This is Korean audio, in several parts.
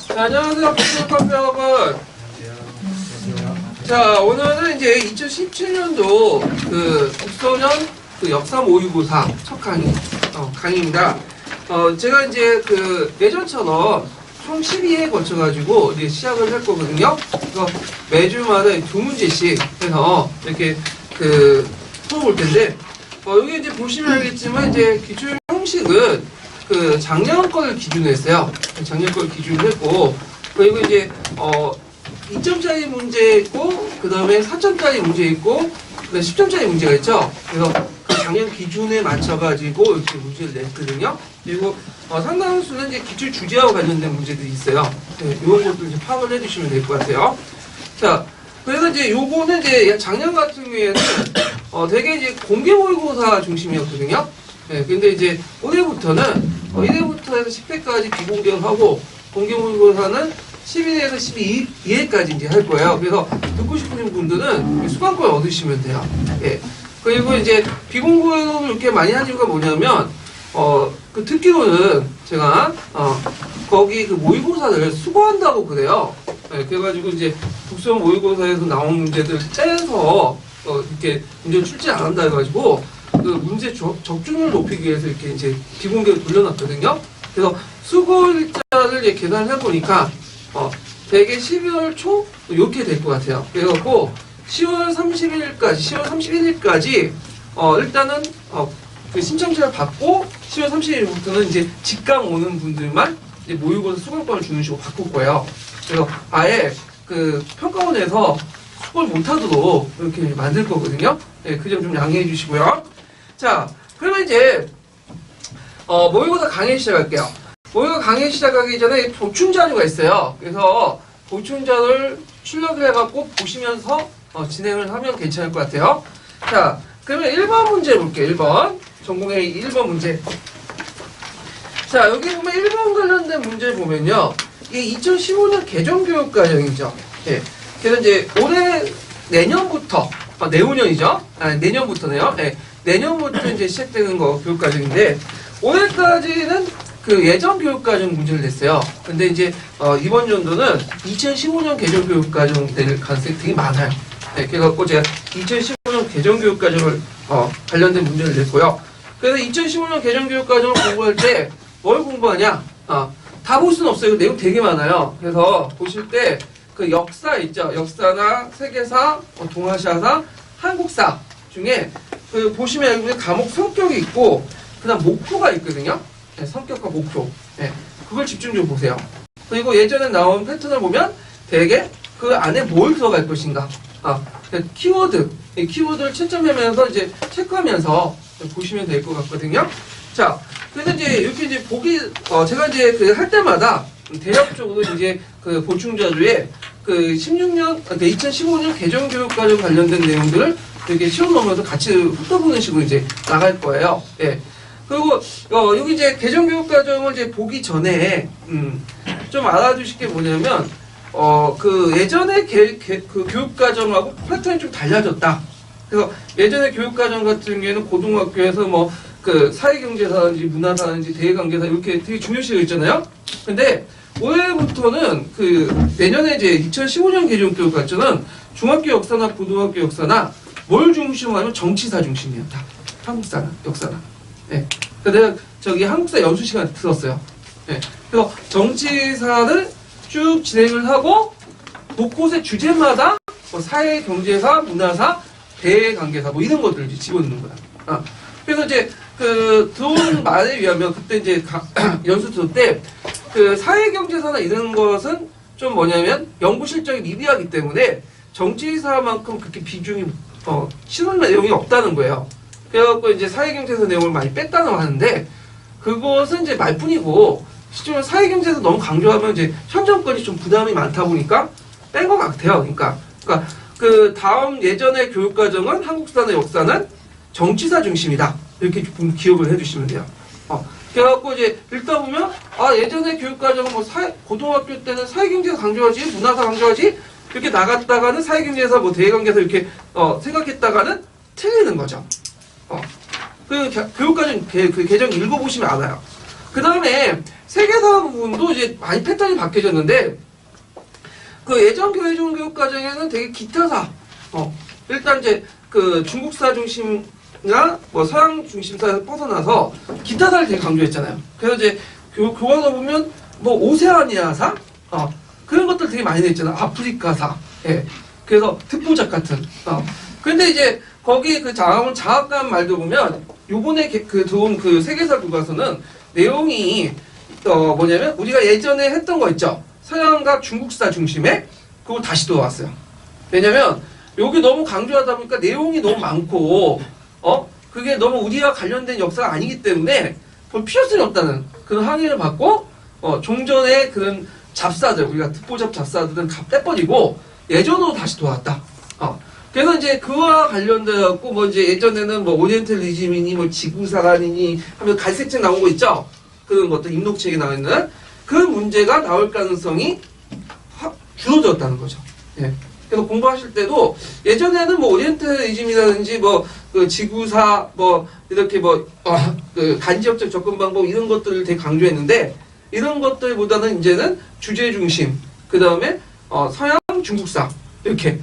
자, 안녕하세요, 복수카페 여러분. 자, 오늘은 이제 2017년도 그 국소년 그 역사 모의고사 첫 강의입니다. 제가 이제 그 예전처럼 총 12회에 거쳐가지고 이제 시작을 할 거거든요. 그래서 매주마다 2문제씩 해서 이렇게 그 풀어볼 텐데, 여기 이제 보시면 알겠지만 이제 기출 형식은 그 작년 걸 기준으로 했어요. 작년 걸 기준으로 했고, 그리고 이제 2점짜리 문제 있고, 그 다음에 4점짜리 문제 있고, 그 다음에 10점짜리 문제가 있죠. 그래서 그 작년 기준에 맞춰가지고 이렇게 문제를 냈거든요. 그리고 상당한 수는 이제 기출 주제와 관련된 문제들이 있어요. 네, 이런 것도 이제 파악을 해주시면 될 것 같아요. 자, 그래서 이제 요거는 이제 작년 같은 경우에는 되게 이제 공개 모의고사 중심이었거든요. 네, 근데 이제 올해부터는 1회부터 해서 10회까지 비공개를 하고, 공개 모의고사는 11회에서 12회까지 이제 할 거예요. 그래서 듣고 싶으신 분들은 수강권 얻으시면 돼요. 예. 그리고 이제 비공개로 이렇게 많이 하는 이유가 뭐냐면, 그 듣기로는 제가, 거기 그 모의고사를 수거한다고 그래요. 예, 그래가지고 이제 국수형 모의고사에서 나온 문제들 떼서, 이렇게 문제를 출제 안 한다 해가지고, 그 문제 적중률 높이기 위해서 이렇게 이제 비공개로 돌려놨거든요. 그래서 수고일자를 이제 계산을 해보니까, 대개 12월 초? 이렇게 될 것 같아요. 그래갖고, 10월 31일까지, 일단은, 그 신청서를 받고, 10월 30일부터는 이제 직강 오는 분들만 이제 모의고사 수강권을 주는 식으로 바꿀 거예요. 그래서 아예 그 평가원에서 수고를 못하도록 이렇게 만들 거거든요. 네, 그 점 좀 양해해 주시고요. 자, 그러면 이제, 모의고사 강의 시작할게요. 모의고사 강의 시작하기 전에 보충 자료가 있어요. 그래서 보충 자료를 출력을 해갖고 보시면서 진행을 하면 괜찮을 것 같아요. 자, 그러면 1번 문제 볼게요. 1번. 전공의 1번 문제. 자, 여기 보면 1번 관련된 문제를 보면요. 이게 2015년 개정교육과정이죠. 예. 그래서 이제 내년부터, 내후년이죠. 내년부터네요. 예. 내년부터 이제 시작되는 거 교육과정인데, 올해까지는 그 예전 교육과정 문제를 냈어요. 근데 이제, 이번 연도는 2015년 개정교육과정 될 가능성이 되게 많아요. 네, 그래갖고 제가 2015년 개정교육과정을, 관련된 문제를 냈고요. 그래서 2015년 개정교육과정을 공부할 때 뭘 공부하냐? 다 볼 수는 없어요. 내용 되게 많아요. 그래서 보실 때 그 역사 있죠. 역사나 세계사, 동아시아사, 한국사 중에 그 보시면 여기 과목 성격이 있고, 그 다음 목표가 있거든요. 네, 성격과 목표. 네, 그걸 집중 좀 보세요. 그리고 예전에 나온 패턴을 보면 되게 그 안에 뭘 들어갈 것인가. 키워드. 이 키워드를 채점하면서 이제 체크하면서 보시면 될 것 같거든요. 자, 그래서 이제 이렇게 이제 제가 이제 그 할 때마다 대략적으로 이제 그 보충자료에 그 2015년 개정교육과정 관련된 내용들을 이렇게 시험 넘어서 같이 훑어보는 식으로 이제 나갈 거예요. 예. 그리고, 여기 이제 개정교육과정을 이제 보기 전에, 좀 알아두실 게 뭐냐면, 그 예전에 그 교육과정하고 패턴이 좀 달라졌다. 그래서 예전에 교육과정 같은 경우에는 고등학교에서 뭐, 그 사회경제사든지 문화사든지 대외관계사 이렇게 되게 중요시가 있잖아요. 근데 올해부터는 그 내년에 이제 2015년 개정교육과정은 중학교 역사나 고등학교 역사나 뭘 중심으로 하면 정치사 중심이었다. 한국사나 역사나. 네. 그래서 내가 저기 한국사 연수 시간 들었어요. 네. 그래서 정치사를 쭉 진행을 하고 곳곳의 주제마다 뭐 사회, 경제사, 문화사, 대외관계사 뭐 이런 것들을 이제 집어넣는 거다. 그래서 이제 그 들어온 말에 의하면 그때 이제 연수 들을 때 그 사회, 경제사나 이런 것은 좀 뭐냐면 연구 실적이 미비하기 때문에 정치사만큼 그렇게 비중이 실은 내용이 없다는 거예요. 그래갖고 이제 사회경제사 내용을 많이 뺐다고 하는데, 그것은 이제 말뿐이고, 실제로 사회경제에서 너무 강조하면 이제 현 정권이 좀 부담이 많다 보니까 뺀 것 같아요. 그러니까 그 다음 예전의 교육과정은 한국사나 역사는 정치사 중심이다. 이렇게 좀 기억을 해주시면 돼요. 그래갖고 이제 읽다 보면, 예전에 교육과정은 뭐 고등학교 때는 사회경제사 강조하지, 문화사 강조하지, 이렇게 나갔다가는 사회경제사, 뭐 대외관계사 이렇게, 생각했다가는 틀리는 거죠. 그 교육과정 그 개정 읽어보시면 알아요. 그 다음에 세계사 부분도 이제 많이 패턴이 바뀌어졌는데, 그 예전 교회종 교육 과정에는 되게 기타사, 일단 이제 그 중국사 중심이나 뭐 서양 중심사에서 벗어나서 기타사를 되게 강조했잖아요. 그래서 이제 교과서 보면 뭐 오세아니아사, 그런 것들 되게 많이 냈잖아요. 아프리카사, 예. 그래서 듣보잡 같은, 근데 이제 거기 그 장학관 말도 보면 요번에 그 들어온 그 세계사 교과서는 내용이 뭐냐면 우리가 예전에 했던 거 있죠. 서양과 중국사 중심에 그거 다시 들어왔어요. 왜냐면 여기 너무 강조하다 보니까 내용이 너무 많고 그게 너무 우리와 관련된 역사가 아니기 때문에 볼 필요성이 없다는 그런 항의를 받고 종전의 그런 잡사들, 우리가 듣보잡 잡사들은 다 떼버리고 예전으로 다시 돌아왔다. 그래서 이제 그와 관련돼 갖고 뭐 이제 예전에는 뭐 오리엔탈리즘이니 뭐 지구사관이니 하면 갈색책 나온 거 있죠. 그런 것들 입록책에 나와 있는 그 문제가 나올 가능성이 확 줄어들었다는 거죠. 예. 그래서 공부하실 때도 예전에는 뭐 오리엔탈리즘이라든지 뭐 그 지구사 뭐 이렇게 뭐 그 간지역적 접근 방법 이런 것들을 되게 강조했는데 이런 것들보다는 이제는 주제 중심 그 다음에 서양 중국사 이렇게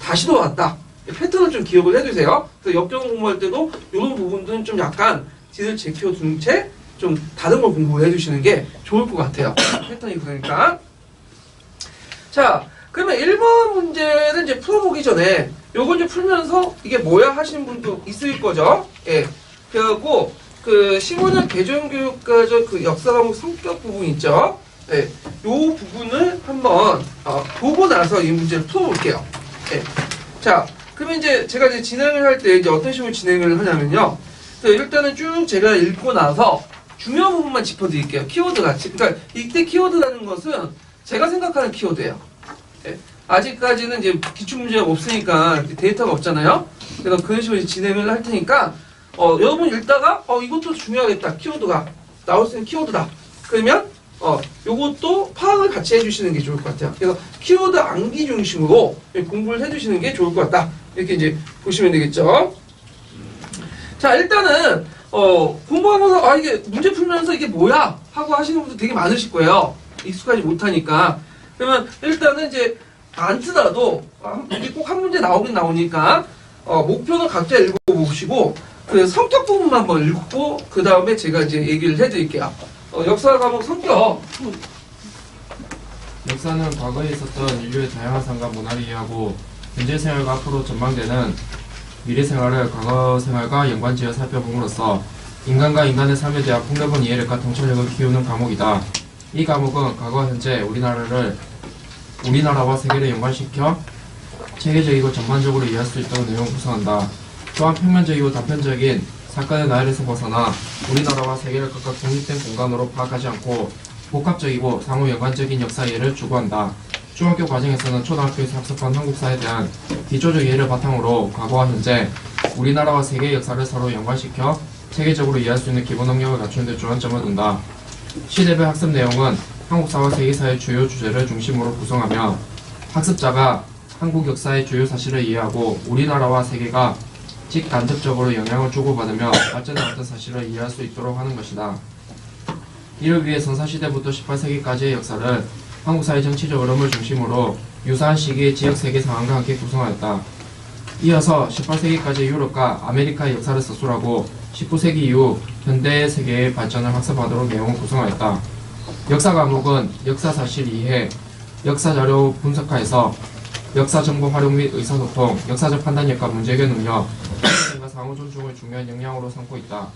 다시 돌아왔다. 패턴을 좀 기억을 해두세요. 그래서 역경 공부할 때도 이런 부분들은 좀 약간 뒤를 제껴둔 채 좀 다른 걸 공부해 주시는 게 좋을 것 같아요. 패턴이 그러니까. 자, 그러면 1번 문제는 이제 풀어보기 전에 요거 이제 풀면서 이게 뭐야 하시는 분도 있을 거죠. 예. 그래갖고 그 15년 개정교육과정 그 역사 과목 성격 부분 있죠. 예. 요 부분을 한번 보고 나서 이 문제를 풀어볼게요. 예. 자, 그러면 이제 제가 이제 진행을 할 때 이제 어떤 식으로 진행을 하냐면요. 일단은 쭉 제가 읽고 나서 중요한 부분만 짚어드릴게요. 키워드 같이. 그러니까 이때 키워드라는 것은 제가 생각하는 키워드예요. 예. 아직까지는 이제 기출문제가 없으니까 데이터가 없잖아요. 그래서 그런 식으로 진행을 할 테니까 여러분 읽다가 이것도 중요하겠다. 키워드가 나올 수 있는 키워드다. 그러면 요것도 파악을 같이 해주시는 게 좋을 것 같아요. 그래서 키워드 암기 중심으로 공부를 해주시는 게 좋을 것 같다. 이렇게 이제 보시면 되겠죠. 자, 일단은 공부하면서 이게 문제 풀면서 이게 뭐야 하고 하시는 분들 되게 많으실 거예요. 익숙하지 못하니까. 그러면 일단은 이제 안 쓰더라도 이게 꼭 한 문제 나오긴 나오니까 목표는 각자 읽어보시고 그 성격 부분만 한번 읽고 그 다음에 제가 이제 얘기를 해드릴게요. 역사 과목 성격. 역사는 과거에 있었던 인류의 다양한 삶과 문화를 이해하고 현재 생활과 앞으로 전망되는 미래 생활을 과거 생활과 연관지어 살펴봄으로써 인간과 인간의 삶에 대한 풍요로운 이해력과 통찰력을 키우는 과목이다. 이 과목은 과거와 현재 우리나라와 세계를 연관시켜 체계적이고 전반적으로 이해할 수 있도록 내용을 구성한다. 또한 평면적이고 단편적인 사건의 나열에서 벗어나 우리나라와 세계를 각각 독립된 공간으로 파악하지 않고 복합적이고 상호 연관적인 역사 이해를 추구한다. 중학교 과정에서는 초등학교에서 학습한 한국사에 대한 기초적 이해를 바탕으로 과거와 현재, 우리나라와 세계의 역사를 서로 연관시켜 체계적으로 이해할 수 있는 기본 능력을 갖추는 데 주안점을 둔다. 시대별 학습 내용은 한국사와 세계사의 주요 주제를 중심으로 구성하며 학습자가 한국 역사의 주요 사실을 이해하고 우리나라와 세계가 직간접적으로 영향을 주고받으며 발전해왔던 사실을 이해할 수 있도록 하는 것이다. 이를 위해 선사시대부터 18세기까지의 역사를 한국사의 정치적 흐름을 중심으로 유사한 시기의 지역 세계 상황과 함께 구성하였다. 이어서 18세기까지 유럽과 아메리카의 역사를 서술하고 19세기 이후 현대의 세계의 발전을 학습하도록 내용을 구성하였다. 역사 과목은 역사 사실 이해, 역사 자료 분석하에서 역사 정보 활용 및 의사소통, 역사적 판단력과 문제해결 능력, 과 상호 존중을 중요한 역량으로 삼고 있다.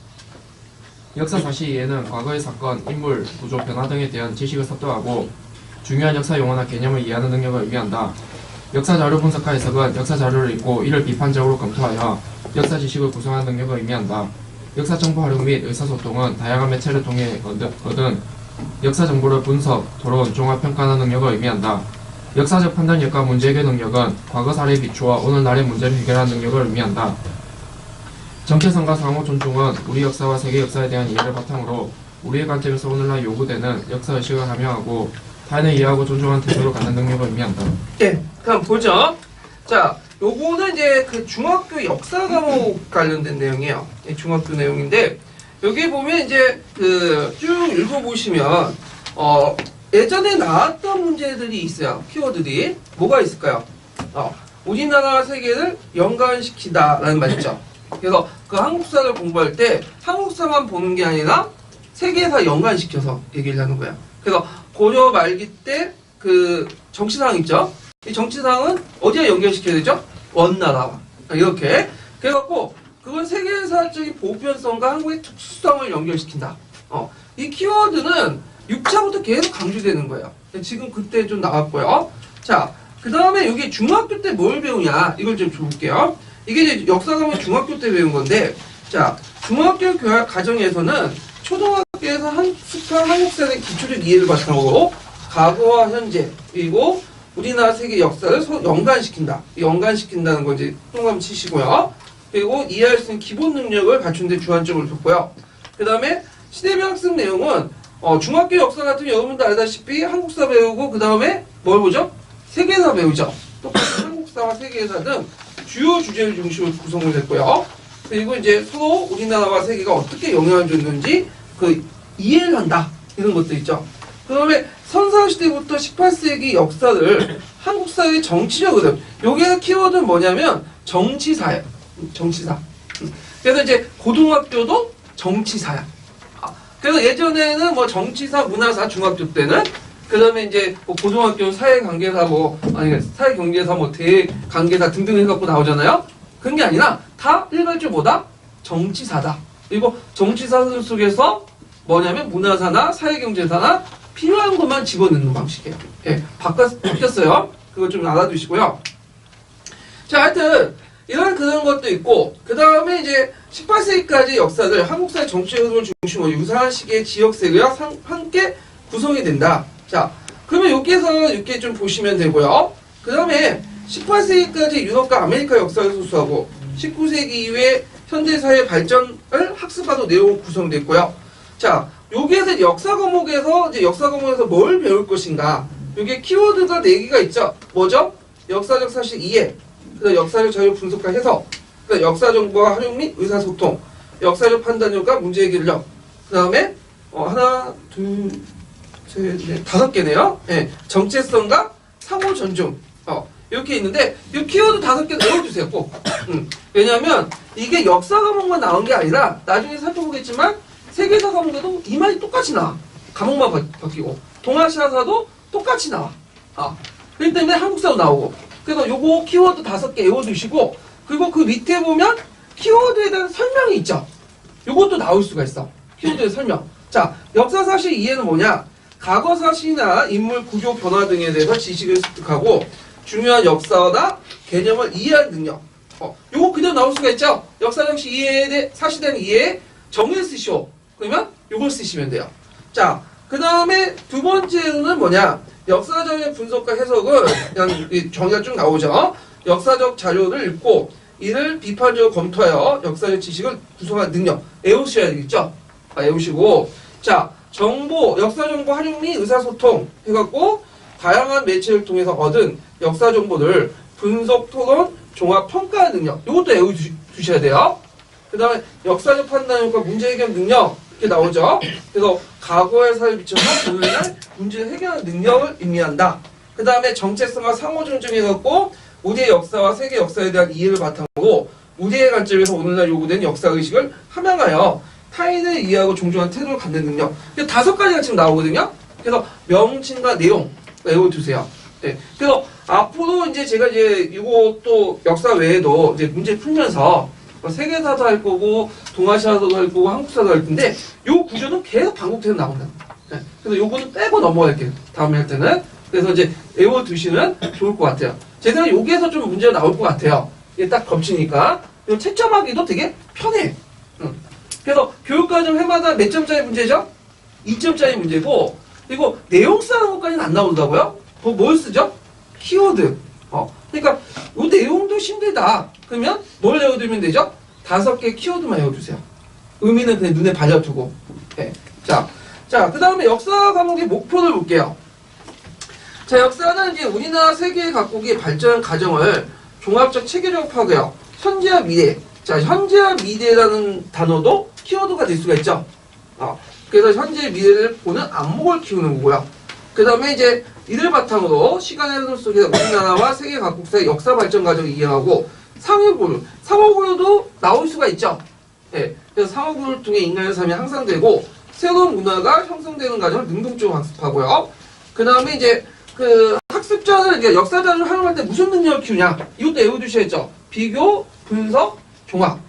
역사 사실 이해는 과거의 사건, 인물, 구조, 변화 등에 대한 지식을 습득하고 중요한 역사 용어나 개념을 이해하는 능력을 의미한다. 역사 자료 분석과 해석은 역사 자료를 읽고 이를 비판적으로 검토하여 역사 지식을 구성하는 능력을 의미한다. 역사 정보 활용 및 의사소통은 다양한 매체를 통해 얻은 역사 정보를 분석, 토론, 종합 평가하는 능력을 의미한다. 역사적 판단력과 문제해결 능력은 과거 사례에 비추어 오늘날의 문제를 해결하는 능력을 의미한다. 정체성과 상호 존중은 우리 역사와 세계 역사에 대한 이해를 바탕으로 우리의 관점에서 오늘날 요구되는 역사의식을 함양하고 타인을 이해하고 존중하는 태도를 갖는 능력을 의미한다. 네, 그럼 보죠. 자, 요거는 이제 그 중학교 역사 과목 관련된 내용이에요. 중학교 내용인데 여기 보면 이제 그 쭉 읽어보시면 예전에 나왔던 문제들이 있어요. 키워드들이 뭐가 있을까요? 우리나라와 세계를 연관시키다라는 말 있죠. 그래서 그 한국사를 공부할 때 한국사만 보는 게 아니라 세계사 연관시켜서 얘기를 하는 거예요. 그래서 고려 말기 때 그 정치상 있죠. 이 정치상은 어디에 연결시켜야 되죠? 원나라와 이렇게. 그래갖고 그건 세계사적인 보편성과 한국의 특수성을 연결시킨다. 이 키워드는 6차부터 계속 강조되는 거예요. 지금 그때 좀 나왔고요. 자, 그 다음에 여기 중학교 때 뭘 배우냐 이걸 좀 볼게요. 이게 이제 역사 과목 중학교 때 배운 건데, 자, 중학교 교육 과정에서는 초등학교에서 한국사의 기초적 이해를 바탕으로 과거와 현재 그리고 우리나라 세계 역사를 연관시킨다. 연관시킨다는 거 이제 동감 치시고요. 그리고 이해할 수 있는 기본 능력을 갖춘 데 주안점을 뒀고요. 그 다음에 시대별 학습 내용은 중학교 역사 같은 거 여러분도 알다시피 한국사 배우고 그 다음에 뭘 보죠? 세계사 배우죠. 똑같이 한국사와 세계사 등 주요 주제를 중심으로 구성을 했고요. 그리고 이제 서로 우리나라와 세계가 어떻게 영향을 줬는지 그 이해를 한다. 이런 것도 있죠. 그 다음에 선사시대부터 18세기 역사를 한국사의 정치적 흐름. 여기에서 키워드는 뭐냐면 정치사예요. 정치사. 그래서 이제 고등학교도 정치사야. 그래서 예전에는 뭐 정치사, 문화사, 중학교 때는 그 다음에 이제 뭐 고등학교 사회관계사 사회경제사 대관계사 등등 해갖고 나오잖아요. 그런 게 아니라 다 일괄적으로 뭐다? 정치사다. 그리고 정치사 속에서 뭐냐면 문화사나 사회경제사나 필요한 것만 집어넣는 방식이에요. 예, 바뀌었어요. 그거 좀 알아두시고요. 자, 하여튼 이런 그런 것도 있고 그 다음에 이제 18세기까지 역사를 한국사의 정치적 흐름을 중심으로 유사한 시기의 지역세계와 함께 구성이 된다. 자, 그러면 여기에서 이렇게 좀 보시면 되고요. 그 다음에 18세기까지 유럽과 아메리카 역사를 소수하고 19세기 이후에 현대사회 발전을 학습하는 내용으로 구성됐고요. 자, 여기에서 역사 과목에서 뭘 배울 것인가? 여기에 키워드가 4개가 있죠. 뭐죠? 역사적 사실 이해, 그다음 역사적 자료 분석과 해석, 그다음 역사 정보와 활용 및 의사소통, 역사적 판단력과 문제 해결력. 그다음에 하나, 둘, 셋, 넷, 5개네요. 예, 정체성과 상호 존중. 이렇게 있는데 이 키워드 5개 외워주세요. 꼭. 왜냐하면 이게 역사 과목만 나온 게 아니라 나중에 살펴보겠지만 세계사 과목에도 이 말이 똑같이 나와. 과목만 바뀌고 동아시아사도 똑같이 나와. 그렇기 때문에 한국사도 나오고. 그래서 요거 키워드 5개 외워두시고 그리고 그 밑에 보면 키워드에 대한 설명이 있죠. 요것도 나올 수가 있어. 키워드의 설명. 자, 역사 사실 이해는 뭐냐? 과거 사실이나 인물 구조 변화 등에 대해서 지식을 습득하고 중요한 역사나 개념을 이해할 능력. 요거 그대로 나올 수가 있죠. 역사적 사실에 대한 이해에 정의를 쓰시오. 그러면 요걸 쓰시면 돼요. 자, 그 다음에 두 번째로는 뭐냐? 역사적인 분석과 해석은 그냥 정의가 쭉 나오죠. 역사적 자료를 읽고 이를 비판적으로 검토하여 역사적 지식을 구성할 능력. 외우셔야 되겠죠? 외우시고. 자, 역사 정보 활용 및 의사소통 해갖고 다양한 매체를 통해서 얻은 역사 정보를 분석, 토론, 종합, 평가하는 능력. 이것도 외워두셔야 돼요. 그 다음에 역사적 판단력과 문제 해결 능력. 이렇게 나오죠. 그래서 과거의 사회를 비춰서 오늘날 문제를 해결하는 능력을 의미한다. 그 다음에 정체성과 상호 존중해갖고 우리의 역사와 세계 역사에 대한 이해를 바탕으로 우리의 관점에서 오늘날 요구되는 역사의식을 함양하여 타인을 이해하고 존중하는 태도를 갖는 능력. 5가지가 지금 나오거든요. 그래서 명칭과 내용 외워두세요. 네. 그래서 앞으로 이제 제가 이것도 역사 외에도 이제 문제 풀면서 세계사도 할 거고 동아시아사도 할 거고 한국사도 할 텐데 요 구조는 계속 반복돼서 나온다. 네. 그래서 요거는 빼고 넘어갈게요. 다음에 할 때는. 그래서 이제 외워두시면 좋을 것 같아요. 제 생각에 여기에서 좀 문제가 나올 것 같아요. 이게 딱 겹치니까. 그리고 채점하기도 되게 편해. 그래서 교육과정 해마다 몇 점짜리 문제죠? 2점짜리 문제고 그리고 내용 쓰는 것까지는 안 나온다고요? 뭘 쓰죠? 키워드. 그러니까 이 내용도 힘들다. 그러면 뭘 외워두면 되죠? 5개 키워드만 외워두세요. 의미는 그냥 눈에 발려두고. 네. 자, 그 다음에 역사 과목의 목표를 볼게요. 자, 역사는 이제 우리나라 세계 각국의 발전 과정을 종합적 체계적으로 파악해요. 현재와 미래. 자, 현재와 미래라는 단어도 키워드가 될 수가 있죠. 그래서 현재 미래를 보는 안목을 키우는 거고요. 그 다음에 이제 이들 바탕으로 시간의 흐름 속에서 우리나라와 세계 각국사의 역사 발전 과정을 이해하고 상호고려도 나올 수가 있죠. 예, 그래서 상호고려를 통해 인간의 삶이 향상되고 새로운 문화가 형성되는 과정을 능동적으로 학습하고요. 그 다음에 이제 그 학습자를 이제 역사 자료를 활용할 때 무슨 능력을 키우냐? 이것도 외워두셔야죠. 비교, 분석, 종합.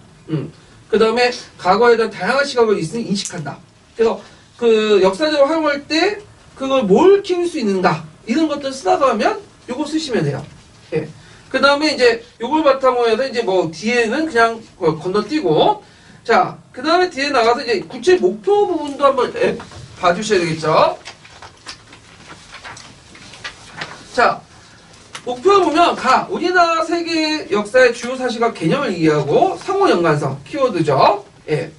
그 다음에 과거에 대한 다양한 시각을 인식한다. 그래서 그 역사 자료를 활용할 때 그걸 뭘 키울 수 있는가? 이런 것들 쓰다가 하면 요거 쓰시면 돼요. 예. 그 다음에 이제 요걸 바탕으로 해서 이제 뭐 뒤에는 그냥 건너뛰고, 자, 그 다음에 뒤에 나가서 이제 구체 목표 부분도 한번 봐주셔야 되겠죠. 자, 목표를 보면 우리나라 세계 역사의 주요 사실과 개념을 이해하고 상호 연관성, 키워드죠. 예.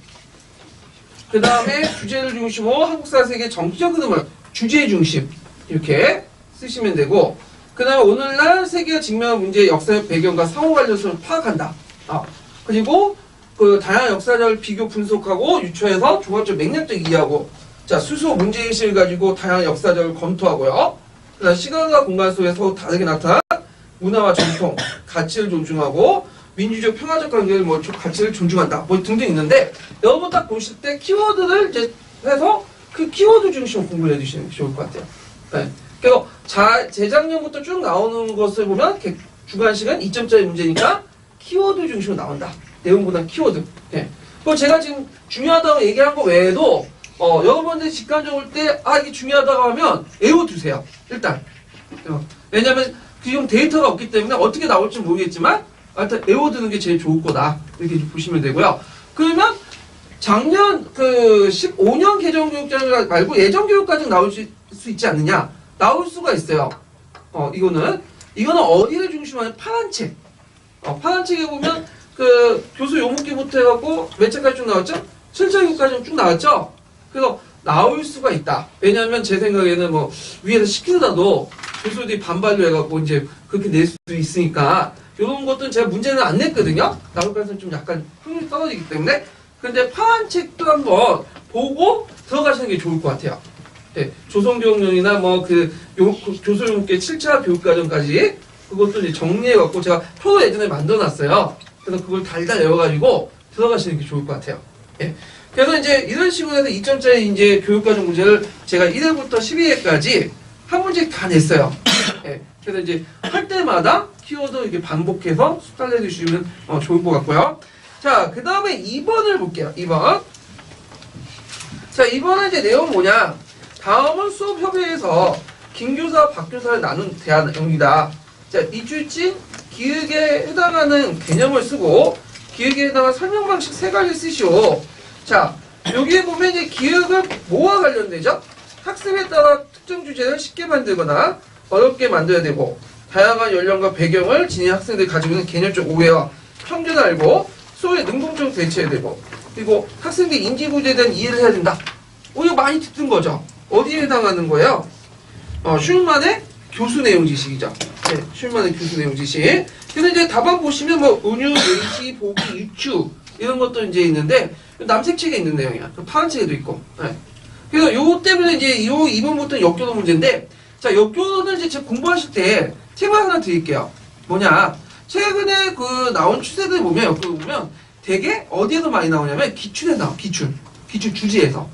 그 다음에 주제를 중심으로 한국사 세계 정치적 흐름을 주제 중심 이렇게 쓰시면 되고, 그 다음에 오늘날 세계가 직면한 문제의 역사적 배경과 상호 관련성을 파악한다. 그리고 그 다양한 역사를 비교 분석하고 유추해서 종합적 맥락적 이해하고, 자, 스스로 문제의식을 가지고 다양한 역사적을 검토하고요. 그 다음 시간과 공간 속에서 다르게 나타난 문화와 전통, 가치를 존중하고 민주적 평화적 관계를 가치를 존중한다. 등등 있는데, 여러분 딱 보실 때 키워드를 이제 해서 그 키워드 중심으로 공부를 해주시는 게 좋을 것 같아요. 네. 그래서 재작년부터 쭉 나오는 것을 보면 주관식은 2점짜리 문제니까 키워드 중심으로 나온다. 내용보다 키워드. 네. 그리고 제가 지금 중요하다고 얘기한 거 외에도 여러분들 직관적으로 때 이게 중요하다고 하면 외워두세요. 일단. 왜냐면 지금 데이터가 없기 때문에 어떻게 나올지 모르겠지만 일단 외워두는 게 제일 좋을 거다. 이렇게 보시면 되고요. 그러면 작년 15년 개정교육장 말고 예정교육까지 나올 수 있지 않느냐? 나올 수가 있어요. 이거는 어디를 중심으로 하는 파란 책. 파란 책에 보면 그 교수 요목기부터 해갖고 몇 책까지 쭉 나왔죠? 7장까지 쭉 나왔죠? 그래서 나올 수가 있다. 왜냐하면 제 생각에는 뭐 위에서 시키더라도 교수들이 반발을 해갖고 이제 그렇게 낼 수도 있으니까 이런 것들은 제가 문제는 안 냈거든요. 나올 가능성이 좀 약간 확률이 떨어지기 때문에. 근데 파란 책도 한번 보고 들어가시는 게 좋을 것 같아요. 네, 조선교육령이나 교수 요목계 7차 교육과정까지 그것도 이제 정리해갖고 제가 표도 예전에 만들어놨어요. 그래서 그걸 달달 외워가지고 들어가시는 게 좋을 것 같아요. 예. 그래서 이제 이런 식으로 해서 2점짜리 이제 교육과정 문제를 제가 1회부터 12회까지 한 문제 다 냈어요. 예. 그래서 이제 할 때마다 키워드 이렇게 반복해서 숙달해 주시면 좋을 것 같고요. 자, 그 다음에 2번을 볼게요. 2번. 자, 2번은 이제 내용 뭐냐. 다음은 수업 협의에서 김교사, 박교사를 나눈 대화 내용이다. 자, 이줄진 기획에 해당하는 개념을 쓰고 기획에 해당하는 설명 방식 3가지 쓰시오. 자, 여기에 보면 이제 기획은 뭐와 관련되죠? 학습에 따라 특정 주제를 쉽게 만들거나 어렵게 만들어야 되고, 다양한 연령과 배경을 지닌 학생들이 가지고 있는 개념적 오해와 편견을 알고 수업에 능동적으로 대처해야 되고, 그리고 학생들이 인지구조에 대한 이해를 해야 된다. 이거 많이 듣는 거죠. 어디에 해당하는 거예요? 슐만의 교수 내용 지식이죠. 네, 슐만의 교수 내용 지식. 그래서 이제 답안 보시면 은유, 예시, 보기, 유추 이런 것도 이제 있는데 남색 책에 있는 내용이야. 파란 책에도 있고. 네. 그래서 요거 때문에 이제 2번부터 역교도 문제인데, 자, 역교는 이제 제가 공부하실 때 책을 하나 드릴게요. 뭐냐? 최근에 나온 추세들 보면 역교 보면 되게 어디에서 많이 나오냐면 기출에 나와. 기출 주제에서.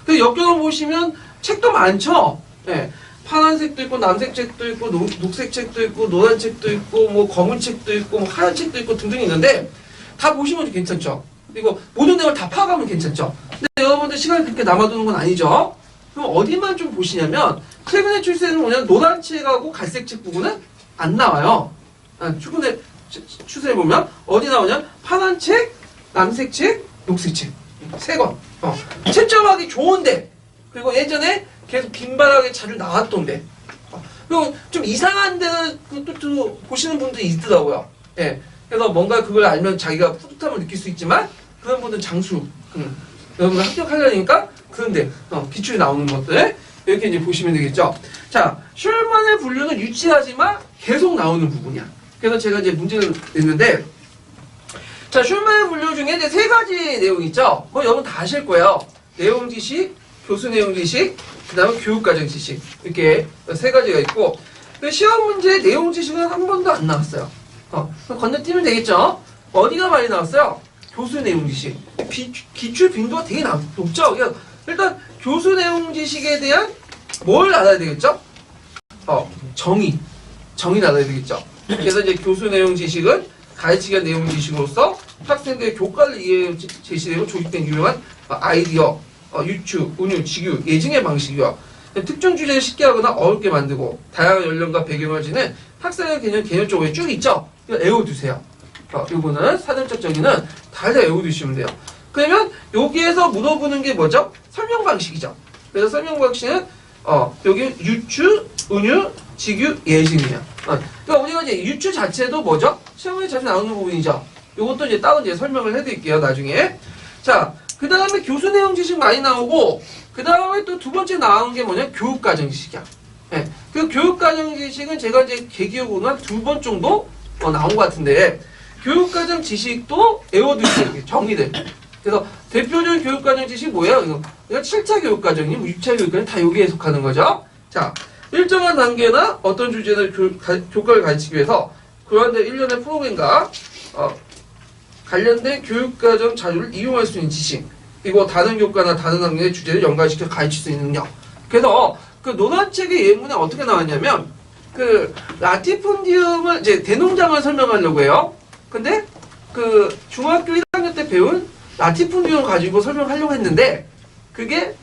그래서 역교를 보시면 책도 많죠. 네. 파란색도 있고 남색 책도 있고 녹색 책도 있고 노란 책도 있고 검은 책도 있고 하얀 책도 있고 등등 있는데 다 보시면 괜찮죠. 그리고 모든 내용을 다 파악하면 괜찮죠. 근데 여러분들 시간이 그렇게 남아두는 건 아니죠. 그럼 어디만 좀 보시냐면 최근에 출세는 뭐냐면 노란 책하고 갈색 책 부분은 안 나와요. 최근에 추세를 보면 어디 나오냐? 파란 책, 남색 책, 녹색 책 3권. 채점하기 좋은데, 그리고 예전에 계속 빈발하게 자주 나왔던데, 그리고 좀 이상한 데는 또 보시는 분들이 있더라고요. 예. 그래서 뭔가 그걸 알면 자기가 뿌듯함을 느낄 수 있지만 그런 분들은 장수. 여러분들 합격하려니까 그런데 기출이 나오는 것들 이렇게 이제 보시면 되겠죠. 자, 슐만의 분류는 유치하지만 계속 나오는 부분이야. 그래서 제가 이제 문제를 냈는데, 자, 슐마의 분류 중에 이제 세 가지 내용 있죠? 뭐 여러분 다 아실 거예요. 내용 지식, 교수 내용 지식, 그 다음에 교육과정 지식. 이렇게 세 가지가 있고, 시험 문제 내용 지식은 한 번도 안 나왔어요. 건너뛰면 되겠죠? 어디가 많이 나왔어요? 교수 내용 지식. 기출 빈도가 되게 높죠? 그러니까 일단 교수 내용 지식에 대한 뭘 알아야 되겠죠? 정의 알아야 되겠죠? 그래서 이제 교수 내용 지식은 가르치기 위한 내용 지식으로서 학생들의 교과를 이해 제시되고 조직된 유용한 아이디어, 유추, 운용, 직유, 예증의 방식이요. 특정 주제를 쉽게 하거나 어렵게 만들고 다양한 연령과 배경을 지닌 학생의 개념적으로 쭉 있죠? 이거 외워두세요. 요거는 사전적 정의는 다 외워두시면 돼요. 그러면 여기에서 물어보는 게 뭐죠? 설명 방식이죠. 그래서 설명 방식은 여기 유추, 운유, 직유, 예증이에요. 그러니까 우리가 이제 유추 자체도 뭐죠? 시험에 자주 나오는 부분이죠. 요것도 이제 따로 이제 설명을 해드릴게요, 나중에. 자, 그 다음에 교수 내용 지식 많이 나오고, 그 다음에 또 두 번째 나온 게 뭐냐? 교육과정 지식이야. 예. 그 교육과정 지식은 제가 이제 제 기억으로는 한 두 번 정도 나온 것 같은데, 교육과정 지식도 외워두세요. 정의들. 그래서 대표적인 교육과정 지식 뭐예요? 이거 7차 교육과정이, 6차 교육과정 다 여기에 속하는 거죠. 자, 일정한 단계나 어떤 주제를 교과를 가르치기 위해서 그런데 1년의 프로그램과 관련된 교육과정 자료를 이용할 수 있는 지식, 그리고 다른 교과나 다른 학년의 주제를 연관시켜 가르칠 수 있는 능력. 그래서 그 노란책의 예문에 어떻게 나왔냐면 그 라티푼디움을 이제 대농장을 설명하려고 해요. 근데 그 중학교 1학년 때 배운 라티푼디움 가지고 설명하려고 했는데 그게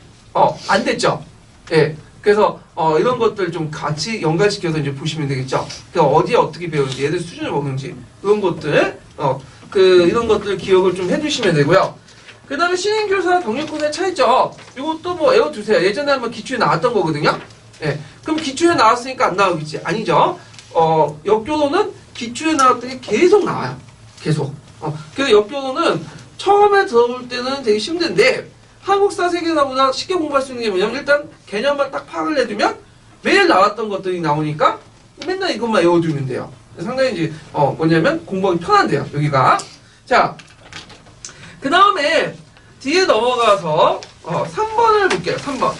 안 됐죠. 예. 그래서 이런 것들 좀 같이 연관시켜서 이제 보시면 되겠죠. 그래서 어디에 어떻게 배우는지, 얘들 수준을 먹는지 이런 것들 이런 것들 기억을 좀 해주시면 되고요. 그 다음에 신인교사와 병력군의 차이점 이것도 뭐 외워두세요. 예전에 한번 기출에 나왔던 거거든요. 예. 그럼 기출에 나왔으니까 안 나오겠지? 아니죠. 역교로는 기출에 나왔던 게 계속 나와요. 계속. 그래서 역교로는 처음에 들어볼 때는 되게 힘든데 한국사, 세계사보다 쉽게 공부할 수 있는 게 뭐냐면 일단 개념만 딱 파악을 해두면 매일 나왔던 것들이 나오니까 맨날 이것만 외워두면 돼요. 상당히 이제 뭐냐면 공부하기 편한데요. 여기가. 자, 그 다음에 뒤에 넘어가서 3번을 볼게요. 3번.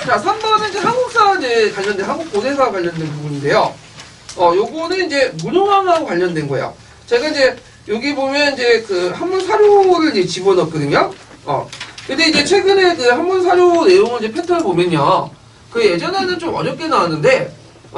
자, 3번은 이제 한국사 관련된 한국 고대사 관련된 부분인데요. 요거는 이제 문홍왕하고 관련된 거예요. 제가 이제 여기 보면 이제 그 한문 사료를 이제 집어넣었거든요. 근데 이제 최근에 그 한문 사료 내용을 이제 패턴을 보면요. 그 예전에는 좀 어렵게 나왔는데,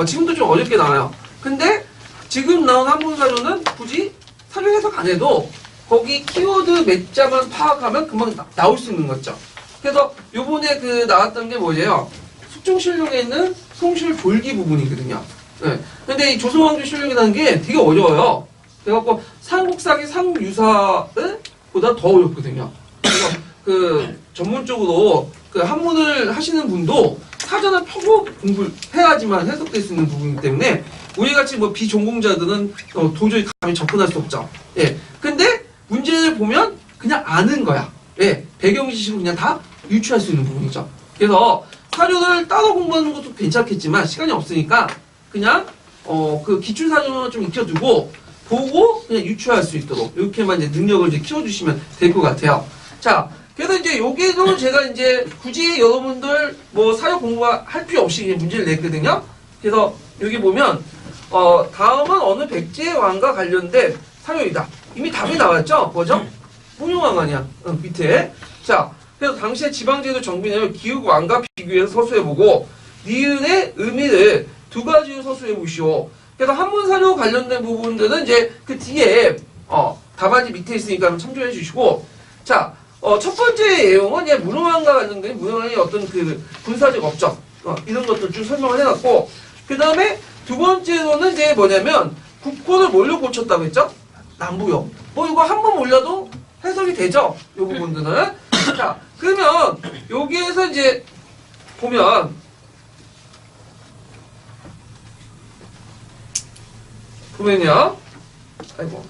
지금도 좀 어렵게 나와요. 근데 지금 나온 한문 사료는 굳이 사료 해석 안 해도 거기 키워드 몇 자만 파악하면 금방 나올 수 있는 거죠. 그래서 요번에 그 나왔던 게 뭐예요? 숙종실록에 있는 송실 졸기 부분이거든요. 네. 근데 이 조선왕조 실록이라는 게 되게 어려워요. 그래갖고 삼국사기 삼유사보다 더 어렵거든요. 그래서 그 전문적으로 그 한문을 하시는 분도 사전을 펴고 공부를 해야지만 해석될 수 있는 부분이기 때문에 우리같이 뭐 비전공자들은 도저히 감히 접근할 수 없죠. 예. 근데 문제를 보면 그냥 아는 거야. 예. 배경 지식을 그냥 다 유추할 수 있는 부분이죠. 그래서 사료를 따로 공부하는 것도 괜찮겠지만 시간이 없으니까 그냥 그 기출 사료는 좀 익혀두고 보고 그냥 유추할 수 있도록 이렇게만 이제 능력을 이제 키워주시면 될 것 같아요. 자, 그래서 이제 여기도 제가 이제 굳이 여러분들 뭐 사료 공부할 필요 없이 그냥 문제를 냈거든요. 그래서 여기 보면 다음은 어느 백제의 왕과 관련된 사료이다. 이미 답이 나왔죠? 뭐죠? 문용왕 아니야. 밑에. 자, 그래서 당시의 지방제도 정비를 기욱 왕과 비교해서 서술해보고 니은의 의미를 두 가지로 서술해보시오. 그래서 한문사료 관련된 부분들은 이제 그 뒤에 답안지 밑에 있으니까 한번 참조해 주시고, 자, 첫 번째 내용은 이제 문호왕과 관련된 문호왕의 어떤 그 군사적 업적 이런 것들 쭉 설명을 해놨고, 그 다음에 두 번째로는 이제 뭐냐면 국호를 뭘로 고쳤다고 했죠? 남부요. 뭐 이거 한 번 올려도 해석이 되죠? 이 부분들은. 자, 그러면 여기에서 이제 보면요. 아이고.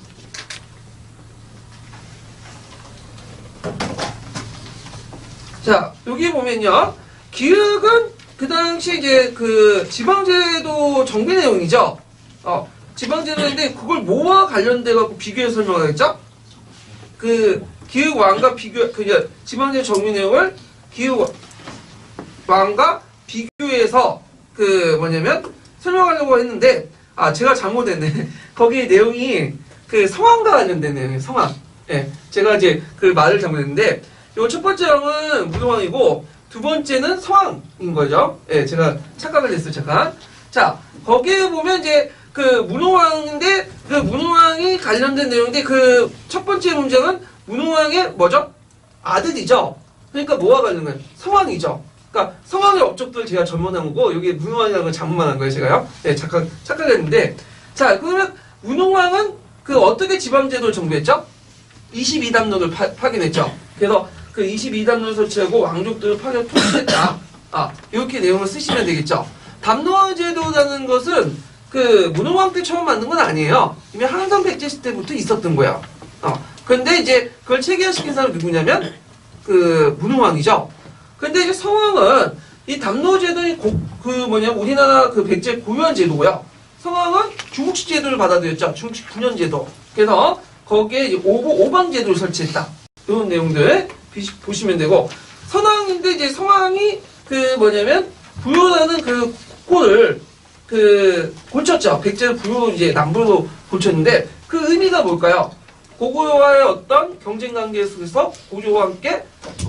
자, 여기 보면요. 기획은 그 당시 이제 그 지방제도 정비 내용이죠. 지방제도인데 그걸 뭐와 관련돼 갖고 비교해서 설명하겠죠? 그 기획왕과 비교 그 지방제 정비 내용을 기획왕과 비교해서 그 뭐냐면 설명하려고 했는데 제가 잘못했네. 거기 내용이 그 성황과 관련된 내용이에요. 성황. 예, 제가 이제 그 말을 잘못했는데 요 첫 번째 왕은 문흥왕이고 두 번째는 성황인 거죠. 예, 제가 착각을 했어요. 잠깐. 자, 거기에 보면 이제 그 문흥왕인데 그 문흥왕이 관련된 내용인데 그 첫 번째 문장은 문흥왕의 뭐죠? 아들이죠. 그러니까 뭐와 관련된 성황이죠. 그러니까 성황의 업적들을 제가 전문한 거고 여기 문흥왕이라는 걸 잘못만 한 거예요. 제가요. 네, 착각했는데 자, 그러면 문흥왕은 그 어떻게 지방제도를 정비했죠? 22담론을 파견했죠. 그래서 그 22담론을 설치하고 왕족들을 파견 통치했다. 이렇게 내용을 쓰시면 되겠죠. 담론제도라는 것은 그 문흥왕 때 처음 만든 건 아니에요. 이미 항상 백제 시대부터 있었던 거야. 근데 이제 그걸 체계화시킨 사람이 누구냐면 그 문흥왕이죠. 근데 이제 성왕은 이 담론제도의 우리나라 그 백제 고유한 제도고요. 성왕은 중국식 제도를 받아들였죠. 중국식 9년 제도. 그래서 거기에 이제 오방 제도를 설치했다. 이런 내용들 보시면 되고 선왕인데 이제 성왕이 그 부요라는 그 꼴을 그 고쳤죠. 백제를 부요 이제 남부로 고쳤는데 그 의미가 뭘까요? 고구려와의 어떤 경쟁 관계 속에서 고조와 함께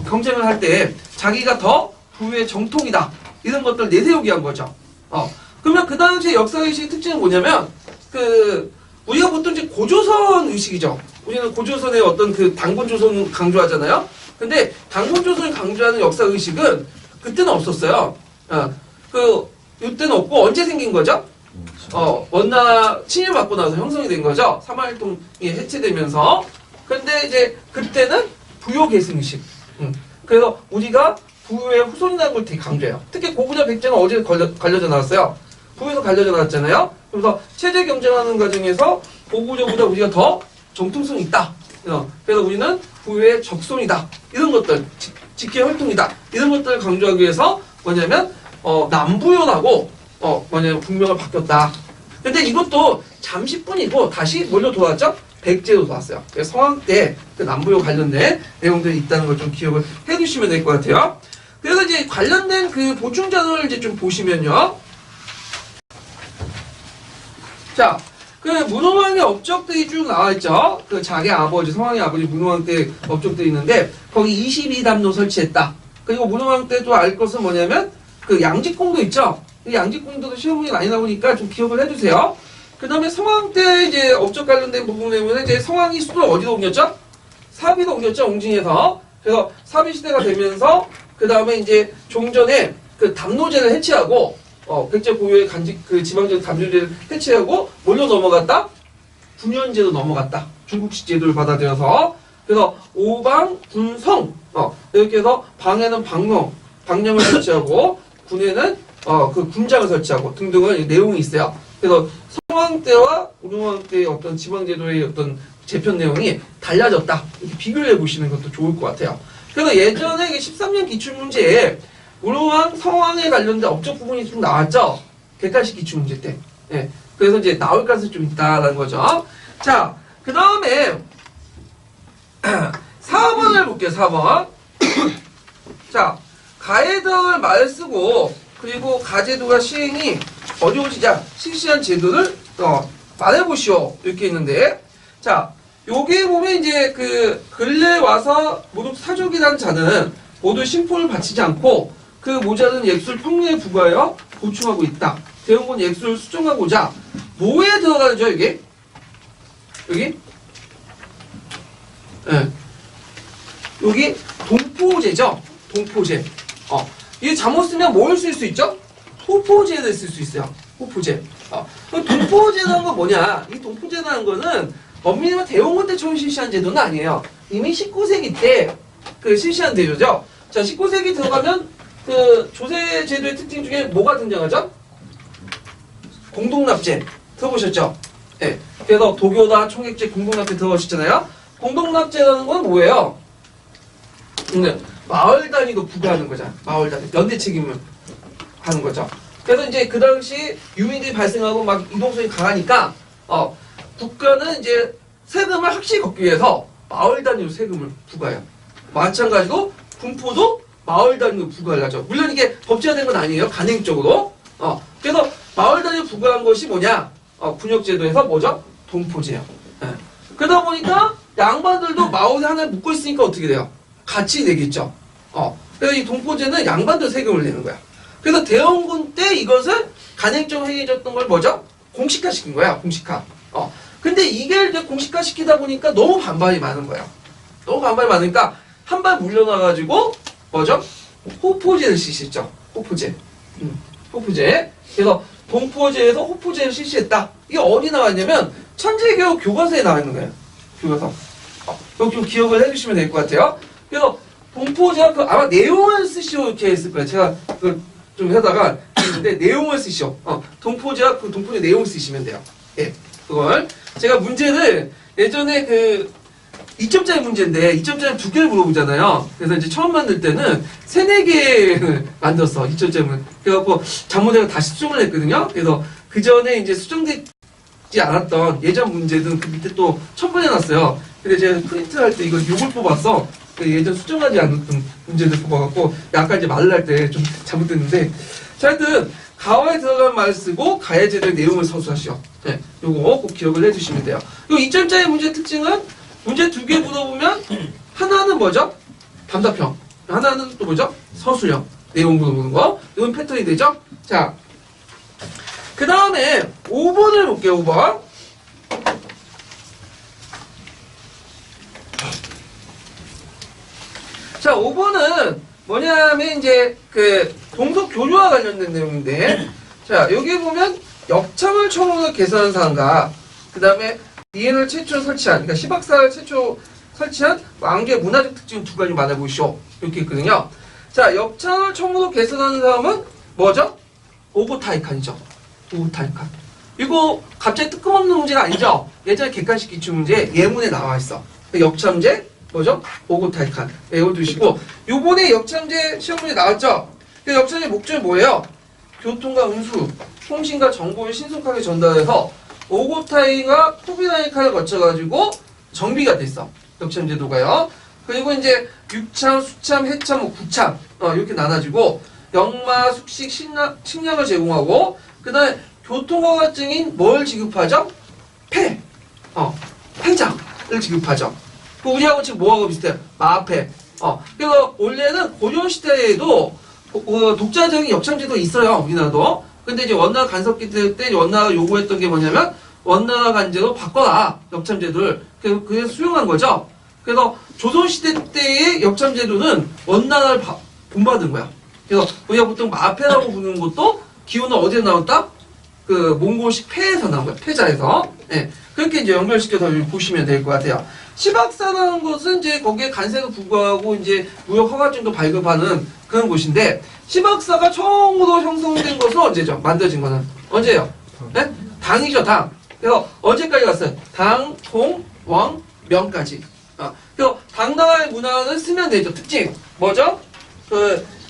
경쟁을 할 때 자기가 더 부유의 정통이다. 이런 것들 내세우기 위한 거죠. 그러면 그 당시의 역사의식의 특징은 뭐냐면 우리가 보통 이제 고조선 의식이죠. 우리는 고조선의 어떤 그 단군조선 강조하잖아요. 근데 단군조선을 강조하는 역사의식은 그때는 없었어요. 이때는 없고 언제 생긴 거죠? 원나 친일받고 나서 형성이 된 거죠. 삼화일동이 해체되면서. 근데 이제 그때는 부요 계승의식. 그래서 우리가 부유의 후손이라는 걸 되게 강조해요. 특히 고구려 백제는 어디에 갈려져 나왔어요? 부에서 갈려져 나왔잖아요. 그래서 체제 경쟁하는 과정에서 고구려보다 우리가 더 정통성이 있다. 그래서 우리는 부의 적손이다. 이런 것들, 직계 혈통이다. 이런 것들을 강조하기 위해서 뭐냐면 남부요라고 분명을 바뀌었다. 근데 이것도 잠시뿐이고 다시 뭘로 돌아왔죠? 백제로 돌아왔어요. 그래서 성황 때 그 남부요 관련된 내용들이 있다는 걸 좀 기억을 해두시면 될 것 같아요. 그래서 이제 관련된 그 보충 자료를 이제 좀 보시면요. 자, 그 문흥왕의 업적들이 쭉 나와있죠. 그 자기 아버지, 성왕의 아버지 문흥왕 때 업적들이 있는데 거기 22담로 설치했다. 그리고 문흥왕 때도 알 것은 뭐냐면 그 양직공도 있죠. 이 양직공도도 시험문이 많이 나오니까 좀 기억을 해두세요. 그 다음에 성왕 때 이제 업적 관련된 부분에 보면 이제 성왕이 수도를 어디로 옮겼죠? 사비로 옮겼죠, 옹진에서. 그래서 사비 시대가 되면서 그 다음에 이제 종전에 그 담노제를 해체하고 백제 고유의 그 지방제도 담노제를 해체하고 뭘로 넘어갔다? 군현제로 넘어갔다. 중국식 제도를 받아들여서. 그래서 오방, 군, 성 이렇게 해서 방에는 방령을 설치하고 군에는 그 군장을 설치하고 등등의 내용이 있어요. 그래서 성왕 때와 문흥왕 때의 어떤 지방제도의 어떤 재편 내용이 달라졌다. 이렇게 비교를 해보시는 것도 좋을 것 같아요. 그래서 예전에 13년 기출문제에 문흥왕, 성왕에 관련된 업적 부분이 좀 나왔죠? 객관식 기출문제 때. 예. 그래서 이제 나올 가능성이 좀 있다라는 거죠. 자, 그 다음에 4번을 볼게요, 4번. 자, 가해등을 말 쓰고 그리고 가제도가 시행이 어려워지자 실시한 제도를 말해보시오. 이렇게 있는데 자, 여기에 보면 이제 그 근래 와서 모두 사족이란 자는 모두 심포를 바치지 않고 그 모자는 액수를 평리에 부과하여 보충하고 있다. 대원군 액수를 수정하고자 뭐에 들어가죠, 이게? 여기? 네. 여기 동포제죠? 동포제. 이게 잘못 쓰면 뭘 쓸 수 있죠? 호포제를 쓸 수 있어요. 호포제. 동포제라는 건 뭐냐? 이 동포제라는 거는 엄밀히 대원군 때 처음 실시한 제도는 아니에요. 이미 19세기 때 그 실시한 제도죠. 자, 19세기 들어가면 그 조세 제도의 특징 중에 뭐가 등장하죠? 공동납제. 들어보셨죠? 네. 그래서 도교나 총액제 공동납제 들어보셨잖아요. 공동납제라는 건 뭐예요? 마을 단위로 부과하는 거잖아. 마을 단위. 연대 책임을 하는 거죠. 그래서 이제 그 당시 유민들이 발생하고 막 이동성이 강하니까 국가는 이제 세금을 확실히 걷기 위해서 마을 단위로 세금을 부과해요. 마찬가지로 군포도 마을 단위로 부과를 하죠. 물론 이게 법제화된 건 아니에요. 간행적으로. 그래서 마을 단위로 부과한 것이 뭐냐? 군역제도에서 뭐죠? 동포제요. 예. 그러다 보니까 양반들도 마을에 하나 묵고 있으니까 어떻게 돼요? 같이 내겠죠. 그래서 이 동포제는 양반들 세금을 내는 거야. 그래서 대원군 때 이것을 간행적으로 행해졌던 걸 뭐죠? 공식화시킨 거야. 공식화. 근데 이게 이제 공식화시키다 보니까 너무 반발이 많은 거야. 너무 반발이 많으니까 한 발 물러나가지고 뭐죠? 호포제를 실시했죠. 호포제. 호포제. 그래서 동포제에서 호포제를 실시했다. 이게 어디 나왔냐면 천재교육 교과서에 나와 있는 거예요. 교과서. 이거 좀 기억을 해주시면 될 것 같아요. 그래서 동포제가 아마 내용을 쓰시오 이렇게 했을 거예요. 제가 좀 하다가 했는데 내용을 쓰시오. 동포제와 그 동포제 내용을 쓰시면 돼요. 예, 그걸 제가 문제를 예전에 2점짜리 문제인데 2점짜리 2개를 물어보잖아요. 그래서 이제 처음 만들 때는 3, 4개 만들었어. 2점짜리 문제. 그래갖고 잘못해서 다시 수정을 했거든요. 그래서 그 전에 이제 수정되지 않았던 예전 문제는 그 밑에 또 첨부해놨어요. 근데 제가 프린트할 때 요걸 뽑았어. 예전 수정하지 않았던 문제들 뽑아갖고 약간 이제 말을 할 때 좀 잘못됐는데 자, 하여튼 가와에 들어간 말을 쓰고 가해제도의 내용을 서술하시오. 네, 요거 꼭 기억을 해주시면 돼요. 요 2점짜리 문제 특징은 문제 2개 물어보면 하나는 뭐죠? 답답형. 하나는 또 뭐죠? 서술형. 내용 물어보는 거. 이건 패턴이 되죠? 자, 그 다음에 5번을 볼게요. 5번. 자, 5번은 뭐냐면 이제 동서 교류와 관련된 내용인데 자, 여기 보면 역참을 처음으로 개선한 사람과 그 다음에 니엔을 최초 설치한, 그러니까 시박사를 최초 설치한 왕조의 문화적 특징 2가지 만나보시오. 이렇게 있거든요. 자, 역참을 처음으로 개선하는 사람은 뭐죠? 오고타이칸이죠. 오고타이칸. 이거 갑자기 뜬금없는 문제가 아니죠? 예전에 객관식 기출문제 예문에 나와 있어. 역참제 뭐죠? 오고타이칸. 외워두시고 요번에 역참제 시험문제 나왔죠? 그 역참제 목적이 뭐예요? 교통과 운수, 통신과 정보를 신속하게 전달해서 오고타이가 쿠비라이칸을 거쳐가지고 정비가 됐어. 역참제도가요. 그리고 이제 육참, 수참, 해참, 구참 이렇게 나눠지고 역마, 숙식, 식량을 제공하고 그 다음에 교통허가증인 뭘 지급하죠? 폐장을 지급하죠. 우리하고 지금 뭐하고 비슷해요? 마패. 그래서 원래는 고려시대에도 독자적인 역참제도 있어요. 우리나라도. 근데 이제 원나라 간섭기 때 원나라가 요구했던 게 뭐냐면 원나라 간제로 바꿔라. 역참제도를. 그래서 수용한 거죠. 그래서 조선시대 때의 역참제도는 원나라를 본받은 거야. 그래서 우리가 보통 마패라고 부르는 것도 기호는 어디에 나왔다? 몽골식 패에서 나온 거야. 패자에서. 네. 그렇게 이제 연결시켜서 보시면 될 것 같아요. 시박사라는 것은 이제 거기에 간세를 부과하고 이제 무역 허가증도 발급하는 그런 곳인데 시박사가 처음으로 형성된 것은 언제죠? 만들어진 거는 언제예요? 네? 당이죠, 당. 그래서 언제까지 갔어요? 당, 통, 왕, 명까지. 그래서 당나라의 문화는 쓰면 되죠. 특징 뭐죠?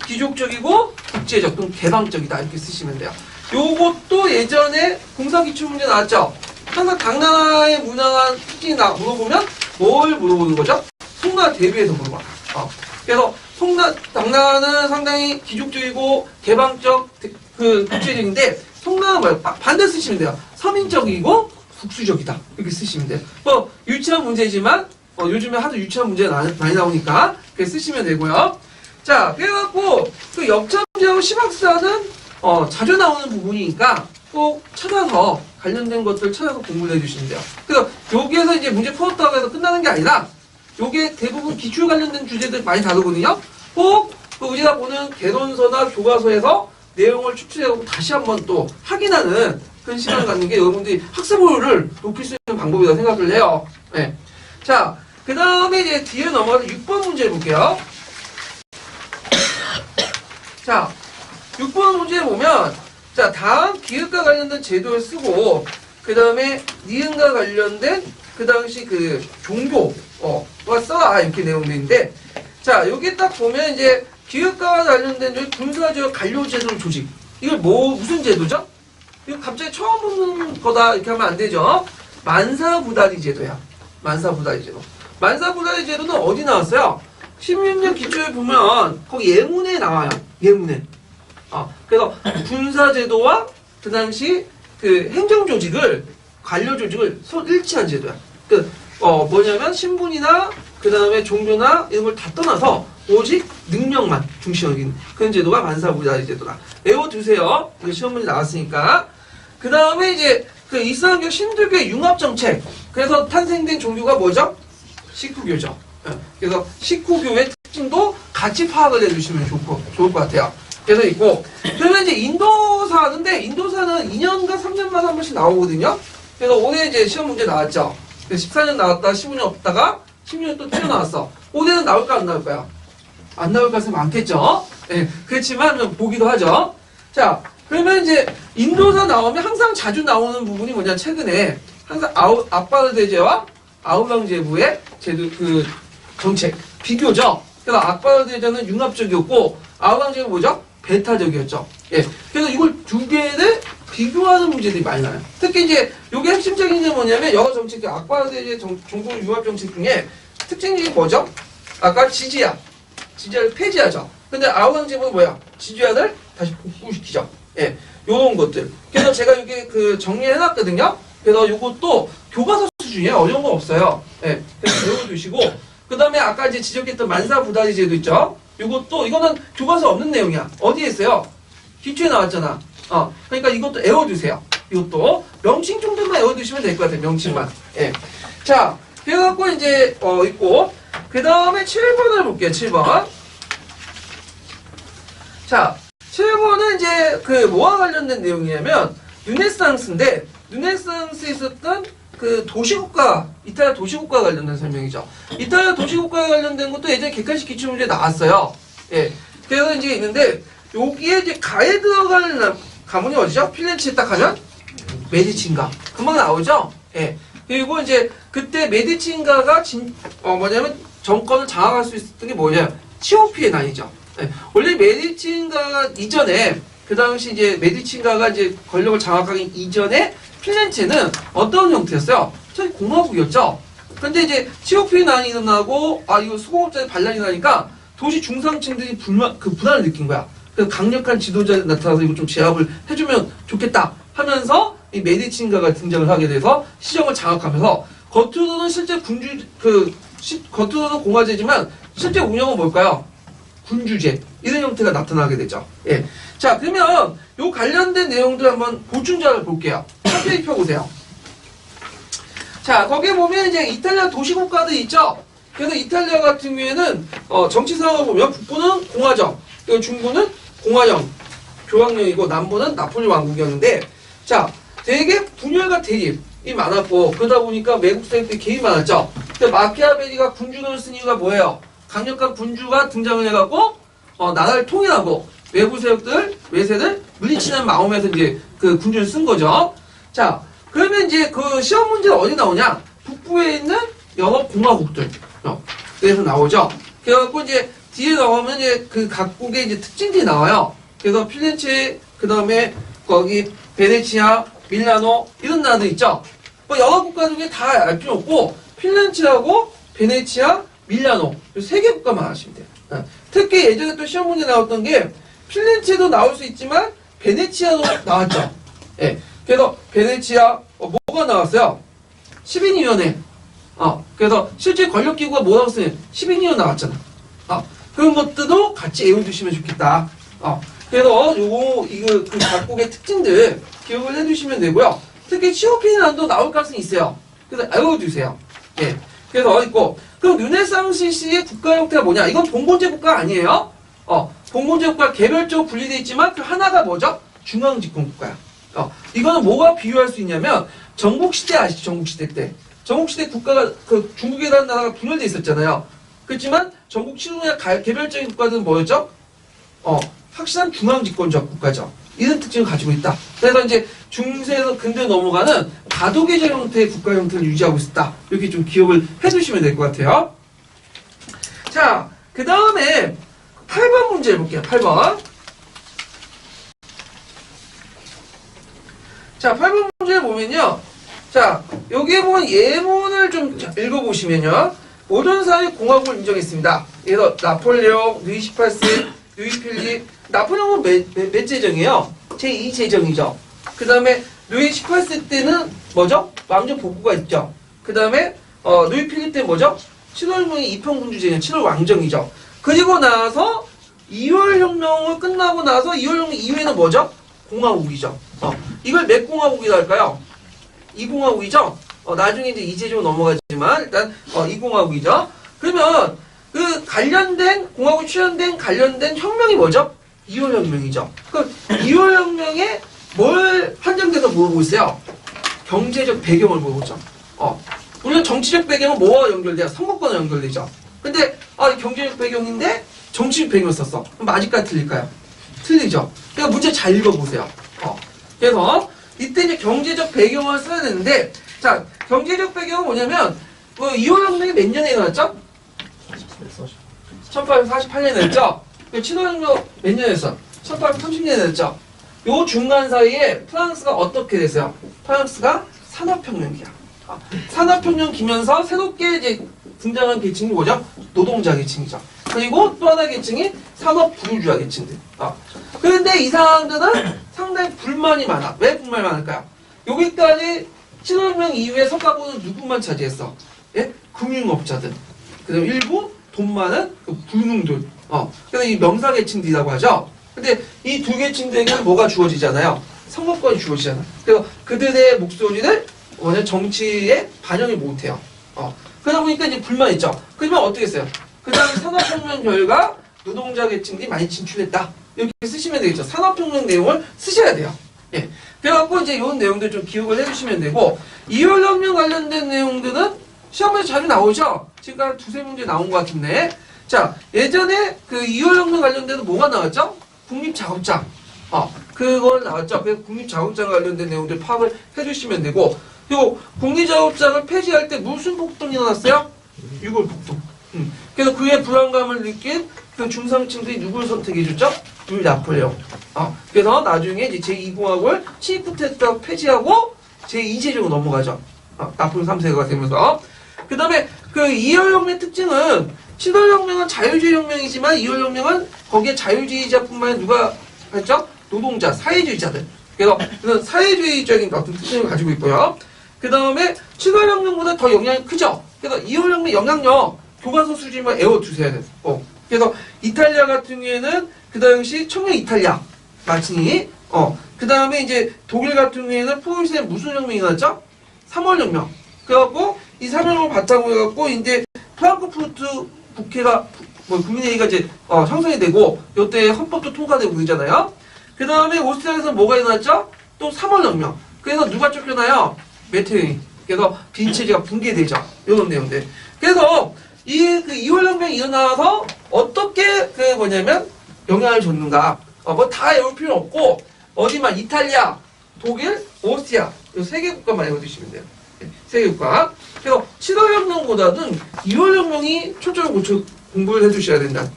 귀족적이고 국제적 또는 개방적이다 이렇게 쓰시면 돼요. 요것도 예전에 공사기출문제 나왔죠. 항상 당나라의 문화가 특징이 물어보면 뭘 물어보는 거죠? 송나라 대비해서 물어봐. 그래서 당나라는 상당히 귀족적이고 개방적 국제적인데 송나라는 뭐예요? 반대 쓰시면 돼요. 서민적이고 국수적이다 이렇게 쓰시면 돼요. 뭐 유치한 문제지만 요즘에 하도 유치한 문제가 많이 나오니까 그렇게 쓰시면 되고요. 자, 그래갖고 역참제하고 시박사는 자주 나오는 부분이니까 꼭 찾아서 관련된 것들 찾아서 공부를 해주시면 돼요. 그래서 여기에서 이제 문제 풀었다고 해서 끝나는 게 아니라 요게 대부분 기출 관련된 주제들 많이 다루거든요. 꼭 우리가 보는 개론서나 교과서에서 내용을 추출해서 다시 한번 또 확인하는 그런 시간을 갖는 게 여러분들이 학습률을 높일 수 있는 방법이라고 생각을 해요. 네. 자, 그 다음에 이제 뒤에 넘어가서 6번 문제 볼게요. 자, 6번 문제 보면 자, 다음 기획과 관련된 제도를 쓰고 그 다음에 니은과 관련된 그 당시 종교가 써라 이렇게 내용들인데 자, 여기 딱 보면 이제 기획과 관련된 군사적 관료제도 조직 이걸 무슨 제도죠? 이거 갑자기 처음 보는 거다 이렇게 하면 안 되죠. 만사부다리 제도야. 만사부다리 제도. 만사부다리 제도는 어디 나왔어요? 16년 기초에 보면 거기 예문에 나와요. 예문에. 그래서 군사제도와 그 당시 그 행정조직을, 관료조직을 일치한 제도야. 뭐냐면 신분이나 그 다음에 종교나 이런 걸 다 떠나서 오직 능력만 중시하는 그런 제도가 만사부다리 제도다. 외워두세요. 이거 시험 문제 나왔으니까. 그 다음에 이제 그 이슬람교 신들교의 융합정책. 그래서 탄생된 종교가 뭐죠? 시크교죠. 그래서 시크교의 특징도 같이 파악을 해주시면 좋을 것 같아요. 그래서 있고, 그러면 이제 인도사인데, 인도사는 2년과 3년마다 한 번씩 나오거든요. 그래서 올해 이제 시험 문제 나왔죠. 14년 나왔다, 15년 없다가, 16년 또 튀어나왔어. 올해는 나올까, 안 나올까요? 안 나올 가능성이 많겠죠? 예, 그렇지만, 좀 보기도 하죠. 자, 그러면 이제, 인도사 나오면 항상 자주 나오는 부분이 뭐냐, 최근에, 항상 악바르대제와 아우랑제부의 제도, 정책, 비교죠. 그래서 악바르대제는 융합적이었고, 아우랑제부는 뭐죠? 배타적이었죠. 예. 그래서 이걸 두 개를 비교하는 문제들이 많이 나요. 특히 이제, 요게 핵심적인 게 뭐냐면, 여러 정책, 악바르대제 종공 융합 정책 중에 특징이 뭐죠? 아까 지지야를 폐지하죠. 근데 아우랑제부는 뭐야? 지지야를 다시 복구시키죠. 예. 요런 것들. 그래서 제가 여기 정리해놨거든요. 그래서 요것도 교과서 수준이에요. 어려운 거 없어요. 예. 그래서 배워두시고, 그 다음에 아까 이제 지적했던 만사부다리 제도 있죠? 요것도, 이거는 교과서 없는 내용이야. 어디에 있어요? 기초에 나왔잖아. 그러니까 이것도 외워두세요. 이것도. 명칭 정도만 외워두시면 될 것 같아요. 명칭만. 예. 자, 그래갖고 이제, 있고, 그 다음에 7번을 볼게요. 7번. 자, 7번은 이제, 뭐와 관련된 내용이냐면, 르네상스인데, 르네상스에 있었던 도시국가, 이탈리아 도시국가 관련된 설명이죠. 이탈리아 도시국가에 관련된 것도 예전에 객관식 기출문제 나왔어요. 예. 그래서 이제 있는데, 여기에 이제 가에 들어갈 가문이 어디죠? 필렌치에 딱 하면? 메디치인가. 금방 나오죠? 예. 그리고 이제, 그때 메디치인가가 뭐냐면, 정권을 장악할 수 있었던 게 뭐냐? 치오피의 난이죠. 예. 원래 메디치인가 이전에, 그 당시 이제 메디치인가가 이제 권력을 장악하기 이전에, 필렌체는 어떤 형태였어요? 저기 공화국이었죠. 근데 이제 치오피의 난이 일어나고 이거 수공업자의 반란이 나니까 도시 중상층들이 불안을 느낀 거야. 그래서 강력한 지도자가 나타나서 이거 좀 제압을 해주면 좋겠다 하면서 이 메디치인가가 등장을 하게 돼서 시정을 장악하면서 겉으로는 실제 겉으로는 공화제지만 실제 운영은 뭘까요? 군주제 이런 형태가 나타나게 되죠. 예. 자, 그러면 요 관련된 내용들 한번 보충자를 볼게요. 페이지 펴보세요. 자, 거기에 보면 이제 이탈리아 도시국가들 있죠? 그래서 이탈리아 같은 경우에는, 정치상으로 보면 북부는 공화정, 그리고 중부는 공화정, 교황령이고 남부는 나폴리 왕국이었는데, 자, 되게 분열과 대립이 많았고, 그러다 보니까 외국 세력들이 개입이 많았죠? 근데 마키아벨리가 군주론을 쓴 이유가 뭐예요? 강력한 군주가 등장을 해갖고, 나라를 통일하고, 외부 세력들, 외세를 물리치는 마음에서 이제 그 군주를 쓴 거죠. 자, 그러면 이제 그 시험 문제는 어디 나오냐? 북부에 있는 여러 공화국들. 그래서 나오죠. 그래갖고 이제 뒤에 나오면 이제 그 각국의 이제 특징들이 나와요. 그래서 필렌체, 그 다음에 거기 베네치아, 밀라노, 이런 나라들 있죠. 뭐 여러 국가 중에 다 알 필요 없고, 필렌체하고 베네치아, 밀라노, 세 개 국가만 아시면 돼요. 특히 예전에 또 시험 문제 나왔던 게, 필렌체도 나올 수 있지만, 베네치아도 나왔죠. 예. 그래서 베네치아 뭐가 나왔어요? 12위원회. 그래서 실제 권력기구가 뭐 나왔어요? 12위원 나왔잖아. 그런 것들도 같이 외워두시면 좋겠다. 그래서 이거 그 각국의 특징들 기억을 해두시면 되고요. 특히 치오피난도 나올 가능성이 있어요. 그래서 외워두세요. 예. 그래서 있고 그럼 르네상스 시의 국가 형태가 뭐냐? 이건 봉건제 국가 아니에요? 봉건제 국가 개별적으로 분리되어 있지만 그 하나가 뭐죠? 중앙집권 국가야. 이거는 뭐가 비유할 수 있냐면 전국시대 아시죠? 전국시대 때. 전국시대 국가가 중국이라는 나라가 분열돼 있었잖아요. 그렇지만 전국 치루나 개별적인 국가들은 뭐였죠? 확실한 중앙집권적 국가죠. 이런 특징을 가지고 있다. 그래서 이제 중세에서 근대 넘어가는 가도계적 형태의 국가 형태를 유지하고 있다. 이렇게 좀 기억을 해두시면 될 것 같아요. 자, 그 다음에 8번 문제 해볼게요. 8번. 문제를 보면요. 자, 여기에 보면 예문을 좀 읽어보시면요. 모든 사람이 공화국을 인정했습니다. 그래서 나폴레옹, 루이 18세, 루이 필립, 나폴레옹은 몇 제정이에요? 제2제정이죠. 그 다음에 루이 18세 때는 뭐죠? 왕조 복구가 있죠. 그 다음에 루이 필립 때는 뭐죠? 7월명이 이평군주제죠. 7월 왕정이죠. 그리고 나서 2월 혁명을 끝나고 나서 2월 혁명 이후에는 뭐죠? 공화국이죠. 이걸 몇 공화국이라 할까요? 이 공화국이죠. 나중에 이제 이제좀 넘어가지만 일단 이 공화국이죠. 그러면 그 관련된 공화국 출현된 관련된 혁명이 뭐죠? 2월 혁명이죠. 그 2월 혁명에 뭘 판정돼서 물어보고 있어요? 경제적 배경을 물어보죠. 물론 정치적 배경은 뭐와 연결돼요? 선거권과 연결되죠. 근데 경제적 배경인데 정치적 배경을 썼어. 그럼 맞을까요? 틀릴까요? 틀리죠. 그러니까 문제 잘 읽어보세요. 그래서 이때 이제 경제적 배경을 써야 되는데, 자, 경제적 배경은 뭐냐면 2월 혁명이 몇 년에 일어났죠? 1848년에 일어났죠? 7월 혁명 몇 년에 했어? 1830년에 일어났죠? 요 중간 사이에 프랑스가 어떻게 됐어요? 프랑스가 산업혁명이야. 산업혁명 기면서 새롭게 이제 등장한 계층이 뭐죠? 노동자 계층이죠. 그리고 또 하나 계층이 산업부르주아 계층들. 그런데 이 사람들은 상당히 불만이 많아. 왜 불만이 많을까요? 여기까지 7월혁명 이후에 성과고는 누구만 차지했어? 예? 금융업자들. 그다음 일부 돈 많은 그 불능들. 그래서 이 명사계층들이라고 하죠. 근데 이 두 계층들에게는 뭐가 주어지잖아요. 선거권이 주어지잖아. 그래서 그들의 목소리를 원래 정치에 반영이 못해요. 그러다 보니까 이제 불만이 있죠. 그러면 어떻게 했어요? 그 다음 산업혁명 결과 노동자 계층들이 많이 진출했다. 이렇게 쓰시면 되겠죠. 산업혁명 내용을 쓰셔야 돼요. 예. 그래갖고 이제 이런 내용들 좀 기억을 해주시면 되고, 2월혁명 관련된 내용들은 시험에서 자주 나오죠? 지금 한 두세 문제 나온 것 같은데. 자, 예전에 그 2월혁명 관련된 뭐가 나왔죠? 국립작업장. 그걸 나왔죠. 그래서 국립작업장 관련된 내용들 파악을 해주시면 되고, 요 국립작업장을 폐지할 때 무슨 폭동이 일어났어요? 6월 폭동. 그래서 그의 불안감을 느낀 그 중상층들이 누굴 선택해줬죠? 루이 나폴레옹. 그래서 나중에 이제 제2공화국을 시프트했다 폐지하고 제2제정으로 넘어가죠. 나폴레옹 3세가 되면서. 그 다음에 그 2월혁명의 특징은 7월혁명은 자유주의 혁명이지만 2월혁명은 거기에 자유주의자뿐만 아니라 누가 했죠? 노동자, 사회주의자들. 그래서 사회주의적인 어떤 특징을 가지고 있고요. 그 다음에 7월혁명보다 더 영향이 크죠? 그래서 2월혁명 영향력 교과서 수준만 애워두셔야 돼요. 그래서 이탈리아 같은 경우에는 그 당시 청년 이탈리아 마치니, 그 다음에 이제 독일 같은 경우에는 프로이센에 무슨 혁명이 일어났죠? 3월혁명. 그래갖고 이 3월혁명을 바탕으로 해갖고 이제 프랑크푸르트 국회가 국민회의가 이제 형성이 되고 이때 헌법도 통과되고 그러잖아요. 그 다음에 오스트리아에서 뭐가 일어났죠? 또 3월혁명. 그래서 누가 쫓겨나요? 메테르니. 그래서 빈체제가 붕괴되죠. 이런 내용들. 그래서 그 2월혁명이 일어나서 어떻게 뭐냐면 영향을 줬는가. 뭐 다 외울 필요 없고 어디만 이탈리아, 독일, 오스트리아 이 세 개 국가만 외워두시면 돼요. 세 개 국가. 그래서 7월혁명보다는 2월혁명이 초점을 공부를 해주셔야 된다.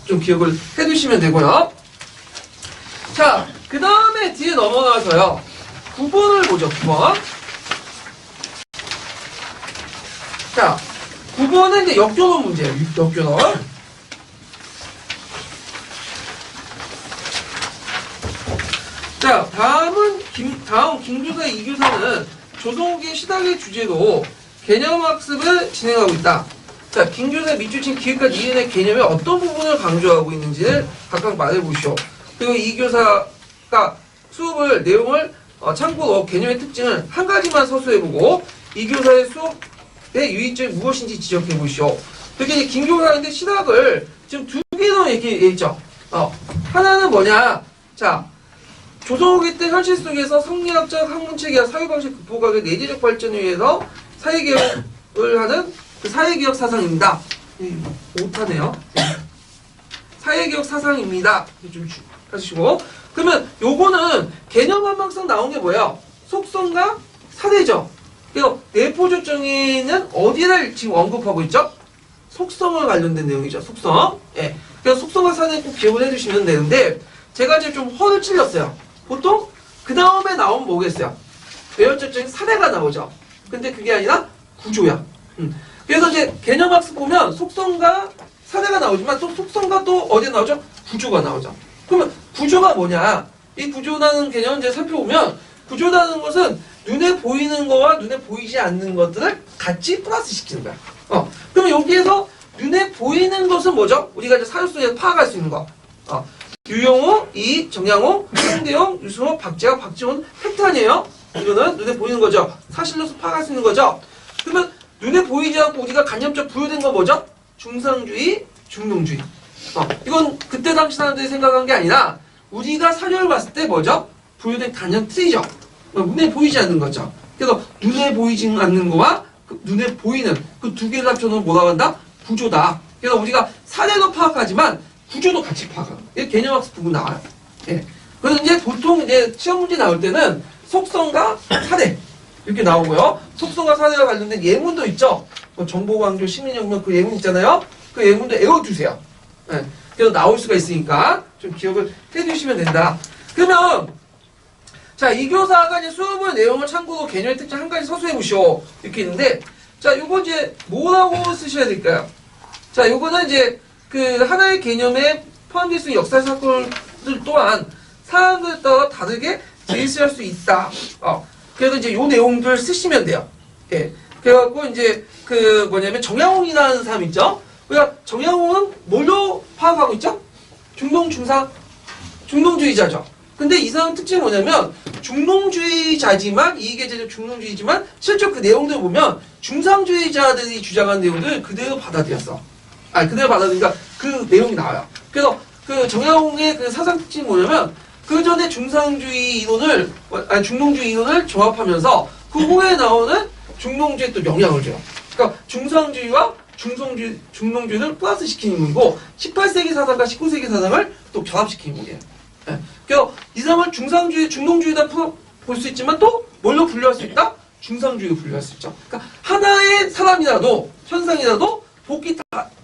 좀 기억을 해두시면 되고요. 자, 그 다음에 뒤에 넘어가서요. 9번을 보죠. 9번. 자, 9번은 이제 역교론 문제예요. 역교론. 자, 다음 김교사 이교사는 조선후기 시작의 주제로 개념학습을 진행하고 있다. 자, 김교사 밑줄친 기획과 이해의 개념의 어떤 부분을 강조하고 있는지를 각각 말해보시오. 그리고 이 교사가 수업을 내용을 참고로 개념의 특징을 한 가지만 서술해보고 이 교사의 수업의 유의점이 무엇인지 지적해보시오. 그렇게 이제 김교사인데 시작을 지금 두 개로 이렇게 있죠. 하나는 뭐냐? 자, 조선후기 때 현실 속에서 성리학적 학문체계와 사회방식 극복학의 내재적 발전을 위해서 사회개혁을 하는 그 사회개혁 사상입니다. 못하네요. 사회개혁 사상입니다. 좀 하시고. 그러면 요거는 개념 한방성 나온 게 뭐예요? 속성과 사대죠. 그래서 내포적 정의는 어디를 지금 언급하고 있죠? 속성을 관련된 내용이죠. 속성. 예. 그래서 속성과 사대는 꼭 기억을 해주시면 되는데 제가 지금 좀 허를 찔렸어요. 보통 그 다음에 나오면 뭐겠어요? 외연적인 사례가 나오죠. 근데 그게 아니라 구조야. 그래서 이제 개념학습 보면 속성과 사례가 나오지만 또 속성과 또 어디에 나오죠? 구조가 나오죠. 그러면 구조가 뭐냐? 이 구조라는 개념을 이제 살펴보면 구조라는 것은 눈에 보이는 거와 눈에 보이지 않는 것들을 같이 플러스 시키는 거야. 그러면 여기에서 눈에 보이는 것은 뭐죠? 우리가 이제 사료 속에서 파악할 수 있는 거. 유영호, 정양호, 홍대영, 유승호, 박재학, 박지훈 팩트 아니에요? 이거는 눈에 보이는 거죠. 사실로서 파악할 수 있는 거죠. 그러면 눈에 보이지 않고 우리가 간접적 부여된 건 뭐죠? 중상주의, 중농주의. 이건 그때 당시 사람들이 생각한 게 아니라 우리가 사료를 봤을 때 뭐죠? 부여된 간접 틀이죠. 눈에 보이지 않는 거죠. 그래서 눈에 보이지 않는 거와 눈에 보이는 그 두 개를 합쳐놓으면 뭐라고 한다? 구조다. 그래서 우리가 사례도 파악하지만 구조도 같이 파악하는 거예요. 개념학습 부분 나와요. 예. 그래서 이제 보통 이제 시험 문제 나올 때는 속성과 사례 이렇게 나오고요. 속성과 사례와 관련된 예문도 있죠. 뭐 정보광조, 시민혁명 그 예문 있잖아요. 그 예문도 외워두세요. 예. 그래서 나올 수가 있으니까 좀 기억을 해두시면 된다. 그러면 자, 이 교사가 이제 수업의 내용을 참고로 개념의 특징 한 가지 서술해 보시오. 이렇게 있는데, 자, 요거 이제 뭐라고 쓰셔야 될까요? 자, 요거는 이제 그 하나의 개념에 포함될 수 있는 역사 사건들 또한 사람들에 따라 다르게 제시할 수 있다. 그래서 이제 요 내용들 쓰시면 돼요. 예. 그래갖고 이제 그 뭐냐면 정양홍이라는 사람 있죠? 우리가 정양홍은 뭘로 파악하고 있죠? 중동, 중상, 중동주의자죠. 근데 이 사람 특징이 뭐냐면 중농주의자지만 이게 이제 중농주의지만 실제 그 내용들 보면 중상주의자들이 주장한 내용들 그대로 받아들였어. 그대로 받아들이니까 그 내용이 나와요. 그래서 그 정양홍의 그 사상 특징이 뭐냐면 그 전에 중상주의 이론을 중농주의 이론을 종합하면서 그 후에 나오는 중농주의에 또 영향을 줘요. 그러니까 중상주의와 중농주의를 플러스 시키는 인물이고 18세기 사상과 19세기 사상을 또 결합시키는 인물이에요. 예. 그래서 이 사람을 중상주의, 중농주의다 볼 수 있지만 또 뭘로 분류할 수 있다? 중상주의로 분류할 수 있죠. 그러니까 하나의 사람이라도 현상이라도 보기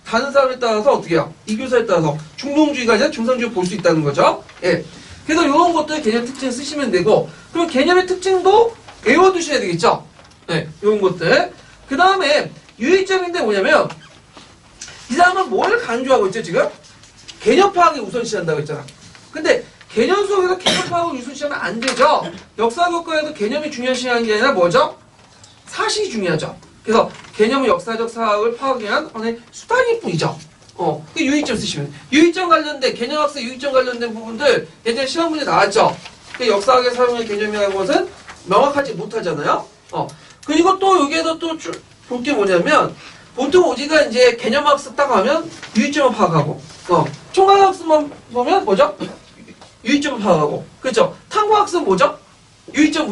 다른 사람에 따라서 어떻게 해요? 이 교사에 따라서 중농주의가 아니라 중상주의를 볼 수 있다는 거죠. 예. 그래서 이런 것들 개념 특징 쓰시면 되고 그럼 개념의 특징도 외워두셔야 되겠죠. 네, 이런 것들. 그 다음에 유의점인데 뭐냐면 이 사람은 뭘 강조하고 있죠 지금? 개념 파악이 우선시한다고 했잖아. 근데 개념 수업에서 개념 파악을 우선시하면 안 되죠. 역사 교과에도 개념이 중요시하는 게 아니라 뭐죠? 사실이 중요하죠. 그래서 개념의 역사적 사학을 파악하기 위한 하나의 수단일 뿐이죠. 그 유의점 쓰시면 돼요. 유의점 관련된 개념학습 유의점 관련된 부분들 예전에 시험 문제 나왔죠. 그 역사학에 사용할 개념이라는 것은 명확하지 못하잖아요. 그리고 또 여기에도 또 볼 게 뭐냐면 보통 우리가 이제 개념학습 딱 하면 유의점을 파악하고 총괄학습만 보면 뭐죠? 유의점을 파악하고 그렇죠? 탐구학습 뭐죠? 유의점,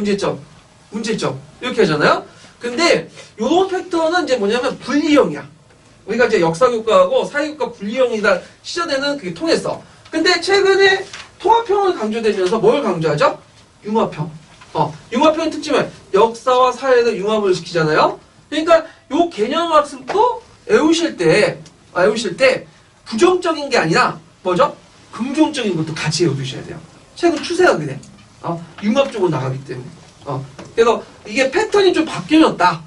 문제점 이렇게 하잖아요. 근데 요런 팩터는 이제 뭐냐면 분리형이야. 우리가 이제 역사교과하고 사회교과 분리형이다 시전에는 그게 통했어. 근데 최근에 통합형을 강조되면서 뭘 강조하죠? 융합형. 융합형의 특징은 역사와 사회를 융합을 시키잖아요. 그러니까 요 개념학습도 외우실 때 부정적인 게 아니라 뭐죠? 긍정적인 것도 같이 외워두셔야 돼요. 최근 추세가 그래. 융합 쪽으로 나가기 때문에. 그래서 이게 패턴이 좀 바뀌었다.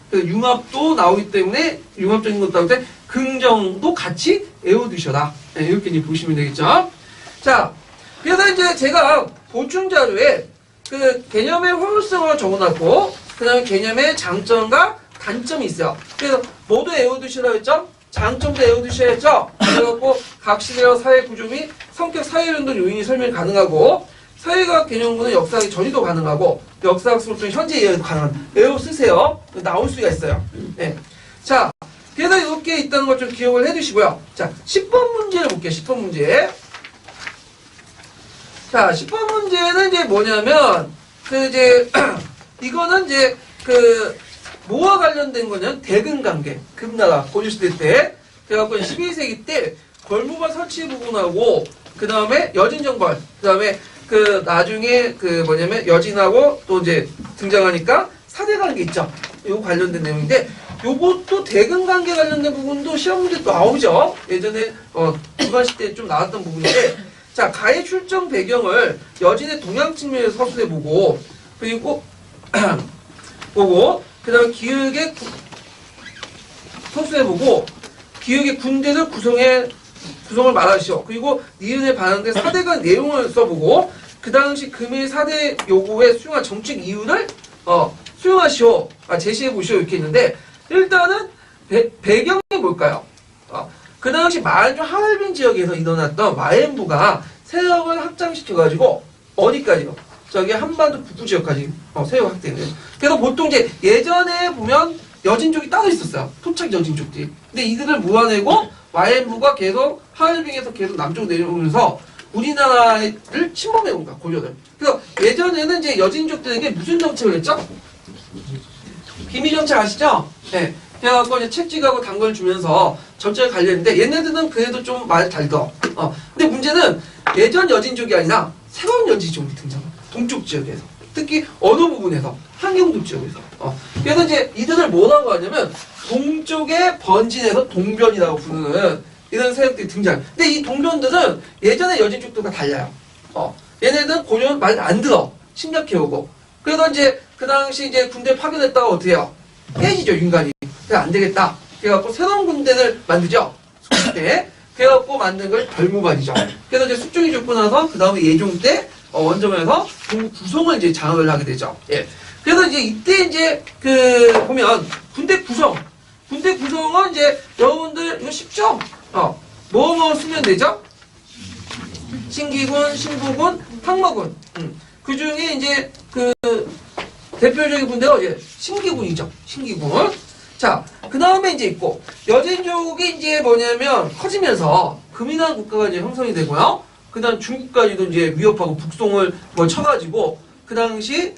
그래서 융합도 나오기 때문에 융합적인 것도 나올 때 긍정도 같이 외워두셔라. 네, 이렇게 이제 보시면 되겠죠. 자, 그래서 이제 제가 보충 자료에 그 개념의 효율성을 적어놨고, 그 다음에 개념의 장점과 단점이 있어요. 그래서 모두 외워두시라고 했죠? 장점도 외워두셔야 했죠? 그래갖고 각 시대와 사회 구조 및 성격 사회운동 요인이 설명이 가능하고, 사회과학 개념부는 역사학의 전이도 가능하고 역사학습으로 현재 이해도 가능한 외워 쓰세요. 나올 수가 있어요. 네. 자, 그래서 이렇게 있다는 걸 좀 기억을 해두시고요. 자, 10번 문제를 볼게요. 10번 문제. 자, 10번 문제는 이제 뭐냐면 이거는 이제 뭐와 관련된 거냐면 대근관계. 금나라 고려시대 때 그래갖고 12세기 때 걸무바 설치 부분하고 그 다음에 여진정벌 그 다음에 나중에 여진하고 또 이제 등장하니까 사대관계 있죠. 요거 관련된 내용인데 요것도 대근관계 관련된 부분도 시험 문제 또 나오죠. 예전에 주관식 때 좀 나왔던 부분인데 자, 가해 출정 배경을 여진의 동양 측면에서 서술해보고 그리고 보고, 그 다음에 기획의 서술해보고, 기획의 군대들 구성을 말하시오. 그리고 니은에 반영된 사대관 내용을 써보고, 그 당시 금일 사대 요구에 수용한 정책 이유를 수용하시오. 제시해보시오. 이렇게 있는데, 일단은 배경이 뭘까요? 그 당시 만주 하얼빈 지역에서 일어났던 마엠부가 세력을 확장시켜가지고, 어디까지요? 저기 한반도 북부 지역까지 세력 확대돼요. 그래서 보통 이제 예전에 보면 여진족이 따로 있었어요. 토착 여진족들이. 근데 이들을 모아내고 마엠부가 계속 하얼빈에서 계속 남쪽으로 내려오면서 우리나라를 침범해 온 거야, 고려를. 그래서 예전에는 이제 여진족들에게 무슨 정책을 했죠? 비밀 정책 아시죠? 네. 그래갖고 이제 책찍하고 당근을 주면서 정책을 관리했는데 얘네들은 그래도 좀 말 잘 들어. 근데 문제는 예전 여진족이 아니라 새로운 여진족이 등장해. 동쪽 지역에서. 특히 어느 부분에서? 한경도 지역에서. 그래서 이제 이들을 뭐라고 하냐면 동쪽의 번진에서 동변이라고 부르는 이런 세력들이 등장해. 근데 이 동변들은 예전의 여진족들과 달라요. 얘네들은 고려는 말 안 들어. 침략해오고. 그래서 이제 그 당시 이제 군대 파견했다가 어떻게 해요? 깨지죠, 인간이. 그래서 안 되겠다. 그래갖고 새로운 군대를 만들죠. 숙종 그래갖고 만든 걸 별무반이죠. 그래서 이제 숙종이 죽고 나서 그 다음에 예종 때 원점에서 동부 구성을 이제 장악을 하게 되죠. 예. 그래서 이제 이때 이제 보면 군대 구성은 이제 여러분들 이거 쉽죠? 뭐 쓰면 되죠? 신기군, 신부군, 탕마군. 그 중에 이제 대표적인 군대가 이제 신기군이죠. 신기군. 자, 그 다음에 이제 있고, 여진족이 이제 뭐냐면 커지면서 금이라는 국가가 이제 형성이 되고요. 그 다음 중국까지도 이제 위협하고 북송을 쳐가지고, 그 당시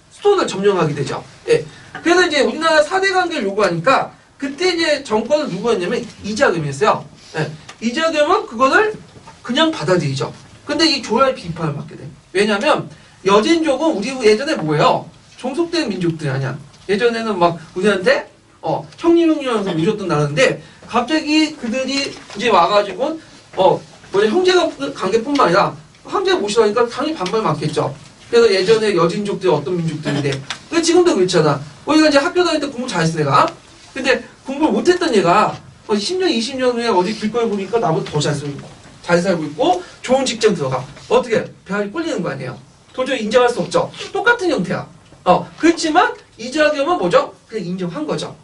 수도를 점령하게 되죠. 예. 그래서 이제 우리나라 4대 관계를 요구하니까, 그때 이제 정권은 누구였냐면 이자겸이었어요. 예. 이자겸은 그거를 그냥 받아들이죠. 근데 이 조야의 비판을 받게 돼. 왜냐면, 여진족은 우리 예전에 뭐예요? 종속된 민족들이 아니야. 예전에는 막 우리한테 형님하면서 모셨던 나라인데 갑자기 그들이 이제 와가지고 형제가 관계뿐만 아니라 황제가 모시라니까 당연히 반발 많겠죠. 그래서 예전에 여진족들이 어떤 민족들인데 근데 지금도 그렇잖아. 우리가 이제 학교 다닐 때 공부 잘했어 내가. 근데 공부를 못했던 얘가 10년 20년 후에 어디 길거리 보니까 나보다 더 잘 살고 있고 좋은 직장 들어가. 어떻게 배알이 꼴리는 거 아니에요. 도저히 인정할 수 없죠. 똑같은 형태야. 그렇지만 이자겸은 뭐죠? 그냥 인정한 거죠.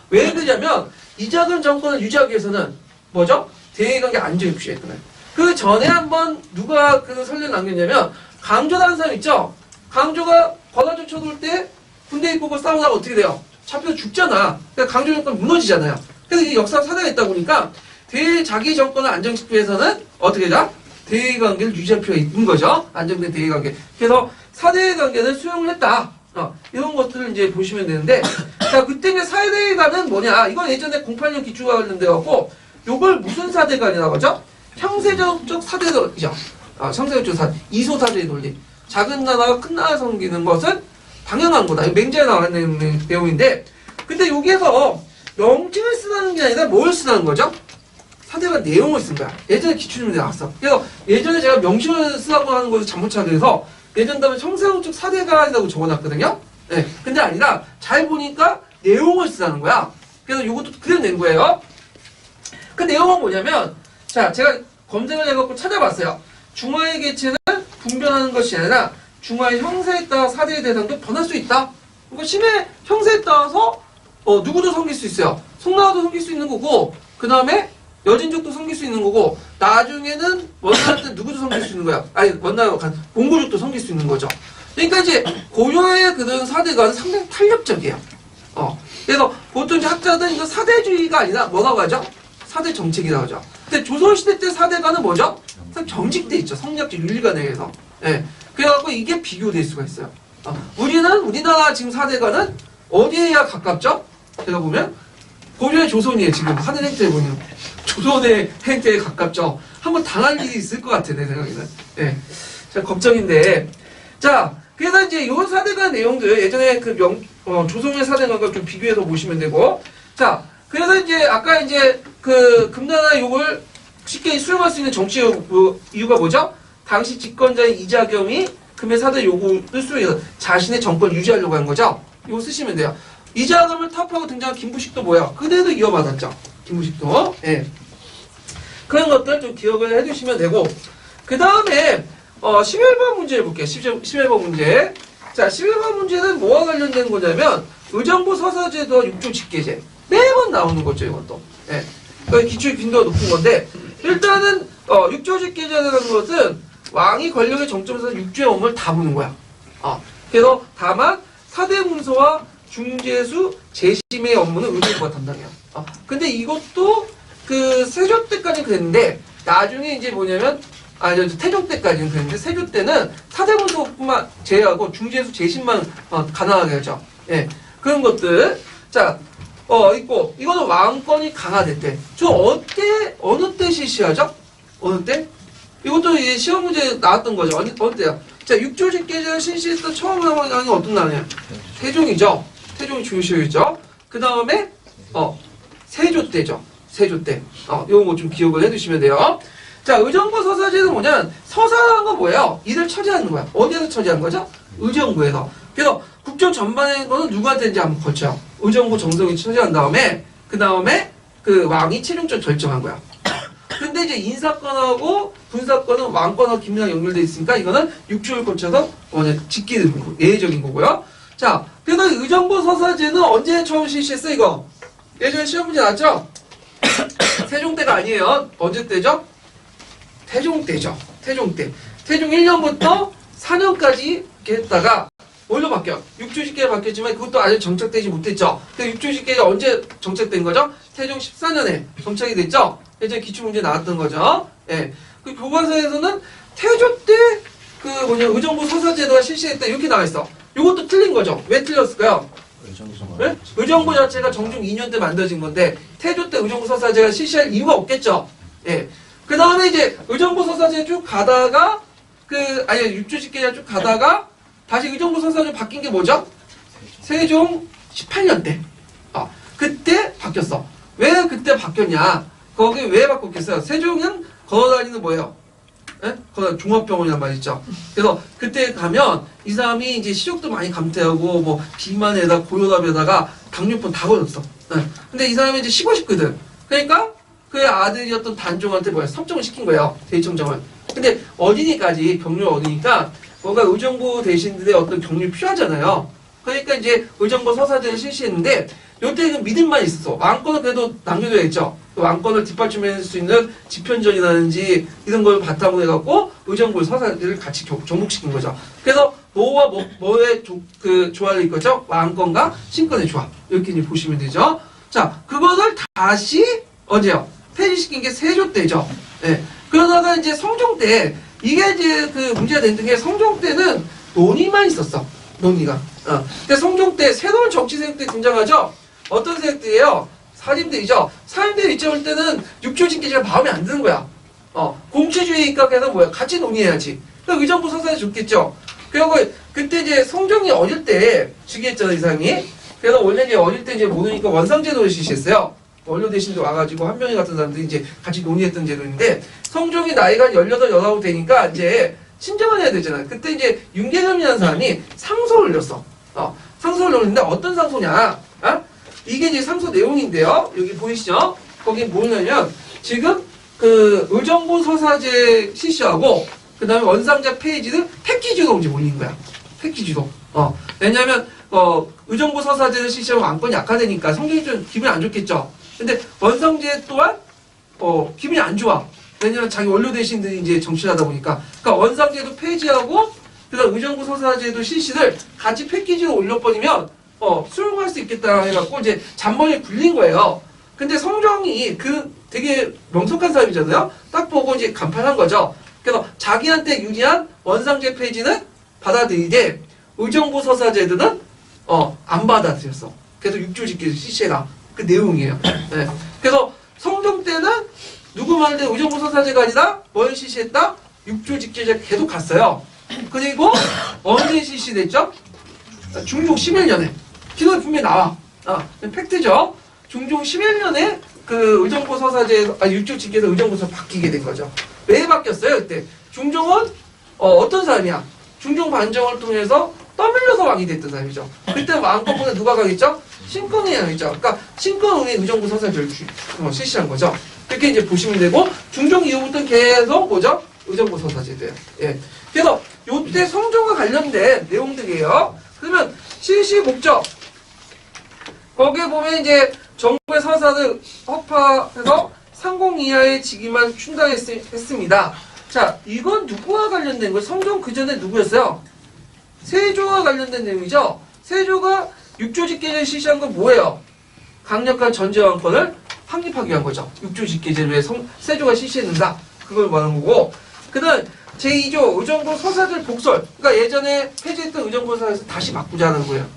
왜 그러냐면 이자겸 정권을 유지하기 위해서는 뭐죠? 대외관계 안정이 필요했거든요. 그 전에 한번 누가 그 설례를 남겼냐면 강조라는 사람 있죠? 강조가 권한좀 쳐돌 때 군대 입고 싸우다가 어떻게 돼요? 잡혀서 죽잖아. 그러니까 강조 정권 무너지잖아요. 그래서 이게 역사 사례가 있다 보니까 자기 정권을 안정시키기 위해서는 어떻게 하죠? 대외관계를 유지할 필요가 있는 거죠. 안정된 대외관계. 그래서 사대관계는 수용을 했다. 이런 것들을 이제 보시면 되는데, 자, 그때 이제 사대관은 뭐냐? 이건 예전에 08년 기초가 관련돼갖고, 요걸 무슨 사대관이라고 하죠? 형세적 사대관이죠. 형세적 사대, 이소사대의 논리. 작은 나라가 큰 나라 섬기는 것은 당연한 거다. 이거 맹자에 나와 있는 내용인데, 근데 여기에서 명칭을 쓰라는 게 아니라 뭘 쓰라는 거죠? 사대관 내용을 쓴 거야. 예전에 기출문제 나왔어. 그래서 예전에 제가 명칭을 쓰라고 하는 것을 잘못 찾아서 예전 다음에 형세적 사대관이라고 적어놨거든요. 네. 근데 아니라 잘 보니까 내용을 쓰라는 거야. 그래서 이것도 그대로 낸 거예요. 그 내용은 뭐냐면, 자, 제가 검색을 해갖고 찾아봤어요. 중화의 개체는 분변하는 것이 아니라 중화의 형세에 따라 사대의 대상도 변할 수 있다. 그러니까 신의 형세에 따라서 누구도 섬길 수 있어요. 송나라도 섬길 수 있는 거고, 그 다음에 여진족도 섬길 수 있는 거고, 나중에는 원나라 때 누구도 섬길 수 있는 거야. 아니, 원나라 몽고족도 섬길 수 있는 거죠. 그러니까 이제 고려의 그런 사대관은 상당히 탄력적이에요. 그래서 보통 이제 학자들은 이거 사대주의가 아니라 뭐라고 하죠? 사대 정책이라고 하죠. 근데 조선시대 때 사대관은 뭐죠? 경직돼 있죠. 성리학적 윤리관에 의해서. 예. 그래갖고 이게 비교될 수가 있어요. 우리나라 지금 사대관은 어디에야 가깝죠? 제가 보면 고려의 조선이에요. 지금 하는 행태에 보면 조선의 행태에 가깝죠. 한번 당할 일이 있을 것 같아 내 생각에는. 예. 자, 걱정인데, 자, 그래서 이제 요 사대관 내용들 예전에 조선의 사대관과 좀 비교해서 보시면 되고, 자, 그래서 이제 아까 이제 금나라 욕을 쉽게 수용할 수 있는 정치 이유가 뭐죠? 당시 집권자인 이자겸이 금의 4대 요구를 수행해서 자신의 정권을 유지하려고 한 거죠. 이거 쓰시면 돼요. 이 자금을 타파하고 등장한 김부식도 뭐야? 그대도 이어받았죠. 김부식도. 예. 그런 것들 좀 기억을 해두시면 되고, 그 다음에 11번 문제를 볼게요. 11번 문제. 자, 11번 문제는 뭐와 관련된 거냐면 의정부 서사제도와 육조 직계제 매번 나오는 거죠. 이것도. 예. 그러니까 기초의 빈도가 높은 건데, 일단은 육조 직계제라는 것은 왕이 권력의 정점에서 육조의 업무를 다 보는 거야. 그래서 다만 사대 문서와 중재수 재심의 업무는 의정부가 담당해요. 근데 이것도 그 세조 때까지는 그랬는데 나중에 이제 뭐냐면 태종 때까지는 그랬는데 세조 때는 사대 문서뿐만 제외하고 중재수 재심만 가능하게 하죠. 예. 그런 것들. 자, 있고 이거는 왕권이 강화됐대. 어느 때 실시하죠? 어느 때? 이것도 이제 시험 문제 나왔던 거죠. 어느 때야? 자, 육조직계제를 실시했던 처음 나온 게 어떤 나라냐? 태종이죠. 태종이 중요시였죠. 그 다음에 세조 때죠. 세조 때. 이런 거 좀 기억을 해두시면 돼요. 자, 의정부 서사제는 뭐냐면 서사라는 건 뭐예요? 일을 처리하는 거야. 어디에서 처리하는 거죠? 의정부에서. 그래서 국정 전반의 거는 누구한테인지 한번 거쳐요. 의정부 정성이 처리한 다음에 그 다음에 그 왕이 최종적 결정한 거야. 근데 이제 인사권하고 군사권은 왕권하고 긴밀하게 연결돼 있으니까 이거는 육조를 거쳐서 직기는 거고 예외적인 거고요. 자, 그래서 의정부 서사제는 언제 처음 실시했어 이거? 예전에 시험 문제 나왔죠? 세종 때가 아니에요. 언제 때죠? 태종 때죠. 태종 때. 태종 1년부터 4년까지 이렇게 했다가 뭘로 바뀌어? 육조직계가 바뀌었지만 그것도 아직 정착되지 못했죠. 그 육조직계가 언제 정착된 거죠? 태종 14년에 정착이 됐죠? 예전에 기출문제 나왔던 거죠. 예. 그 교과서에서는 태조 때 의정부 서사제도가 실시했다 이렇게 나와 있어. 이것도 틀린 거죠. 왜 틀렸을까요? 네? 의정부 자체가 정중 2년 때 만들어진 건데 태조 때 의정부 서사제가 실시할 이유가 없겠죠. 예. 그 다음에 이제 의정부 서사제 쭉 가다가 육조직계가 쭉 가다가 다시 의정부 서사제 바뀐 게 뭐죠? 세종 18년 때. 그때 바뀌었어. 왜 그때 바뀌었냐? 거기 왜 바꿨겠어요? 세종은 걸어다니는 뭐예요? 예? 종합병원이란 말 있죠. 그래서 그때 가면 이 사람이 이제 시력도 많이 감퇴하고 뭐 비만에다 고혈압에다가 당뇨병 다 걸렸어. 예. 근데 이 사람이 이제 쉬고 싶거든. 그러니까 그의 아들이었던 단종한테 선정을 시킨 거예요. 대청정을. 근데 어디니까지 경륜 어디니까 뭔가 의정부 대신들의 어떤 경륜이 필요하잖아요. 그러니까 이제 의정부 서사제를 실시했는데 요때는 믿음만 있었어. 왕권은 그래도 남겨둬야겠죠. 왕권을 뒷받침할 수 있는 집현전이라든지 이런 걸 바탕으로 해갖고 의정부 서사제를 같이 접목시킨 거죠. 그래서 뭐와 뭐의 조화를 이끌죠? 왕권과 신권의 조화. 이렇게 이제 보시면 되죠. 자, 그거를 다시 언제요? 폐지시킨 게 세조 때죠. 네. 그러다가 이제 성종 때 이게 이제 그 문제가 됐던 게 성종 때는 논의만 있었어. 논의가. 근데 성종 때 새로운 정치 세력들이 등장하죠. 어떤 세력들이에요? 살인들이죠. 살인들 입장할 때는 육조직계제가 마음에 안 드는 거야. 공치주의 입각해서 뭐야? 같이 논의해야지. 그래서 의정부 서사에 좋겠죠. 그리고 그때 이제 성종이 어릴 때 즉위했잖아, 이 사람이. 그래서 원래 이제 어릴 때 이제 모르니까 원상제도를 실시했어요. 원료 대신들 와가지고 한명희 같은 사람들이 이제 같이 논의했던 제도인데 성종이 나이가 18, 19 되니까 이제 신정을 해야 되잖아요. 그때 이제 윤계겸이라는 사람이 상소를 올렸어. 상소를 올렸는데 어떤 상소냐? 이게 이제 상소 내용인데요. 여기 보이시죠? 거기 뭐냐면 지금 그 의정부 서사제 실시하고 그 다음에 원상자 페이지를 패키지로 이제 올린 거야. 패키지로. 왜냐면 의정부 서사제를 실시하면 왕권이 약화되니까 성종이 좀 기분이 안 좋겠죠. 근데 원상제 또한 기분이 안 좋아. 왜냐면 자기 원료 대신들이 이제 정치를 하다 보니까. 그러니까 원상제도 폐지하고 그다음 의정부 서사제도 실시를 같이 패키지로 올려버리면 수용할 수 있겠다 해갖고 이제 잔머리에 굴린 거예요. 근데 성종이 되게 명석한 사람이잖아요. 딱 보고 이제 간판한 거죠. 그래서 자기한테 유리한 원상제 폐지는 받아들이되 의정부 서사제도는 안 받아들였어. 그래서 육조직계를 실시해라. 그 내용이에요. 네. 그래서 성종 때는 누구 말대 의정부 서사제가 아니라 뭘 실시했다? 육조직계제가 계속 갔어요. 그리고 언제 실시됐죠? 중종 11년에. 기록에 분명히 나와. 팩트죠. 중종 11년에 그 의정부 서사제, 육조직계에서 의정부 서사 바뀌게 된 거죠. 왜 바뀌었어요, 그때? 중종은 어떤 사람이야? 중종 반정을 통해서 떠밀려서 왕이 됐던 사람이죠. 그때 왕권보다 누가 강했죠? 신권이 강했죠. 그러니까 신권운이 의정부 서사를 실시한 거죠. 이렇게 이제 보시면 되고 중종 이후부터는 계속 뭐죠? 의정부 서사제 돼요. 예. 그래서 요때 성종과 관련된 내용들이에요. 그러면 실시 목적 거기에 보면 이제 정부의 서사를 허파해서 상공 이하의 직위만 충당했습니다. 자, 이건 누구와 관련된 거예요? 성종 그 전에 누구였어요? 세조와 관련된 내용이죠. 세조가 육조직계제를 실시한 건 뭐예요? 강력한 전제왕권을 확립하기 위한 거죠. 육조직계제를 세조가 실시했는다. 그걸 말하는 거고. 그다음 제2조 의정부 서사들 복설. 그러니까 예전에 폐지했던 의정부 서사에서 다시 바꾸자는 거예요.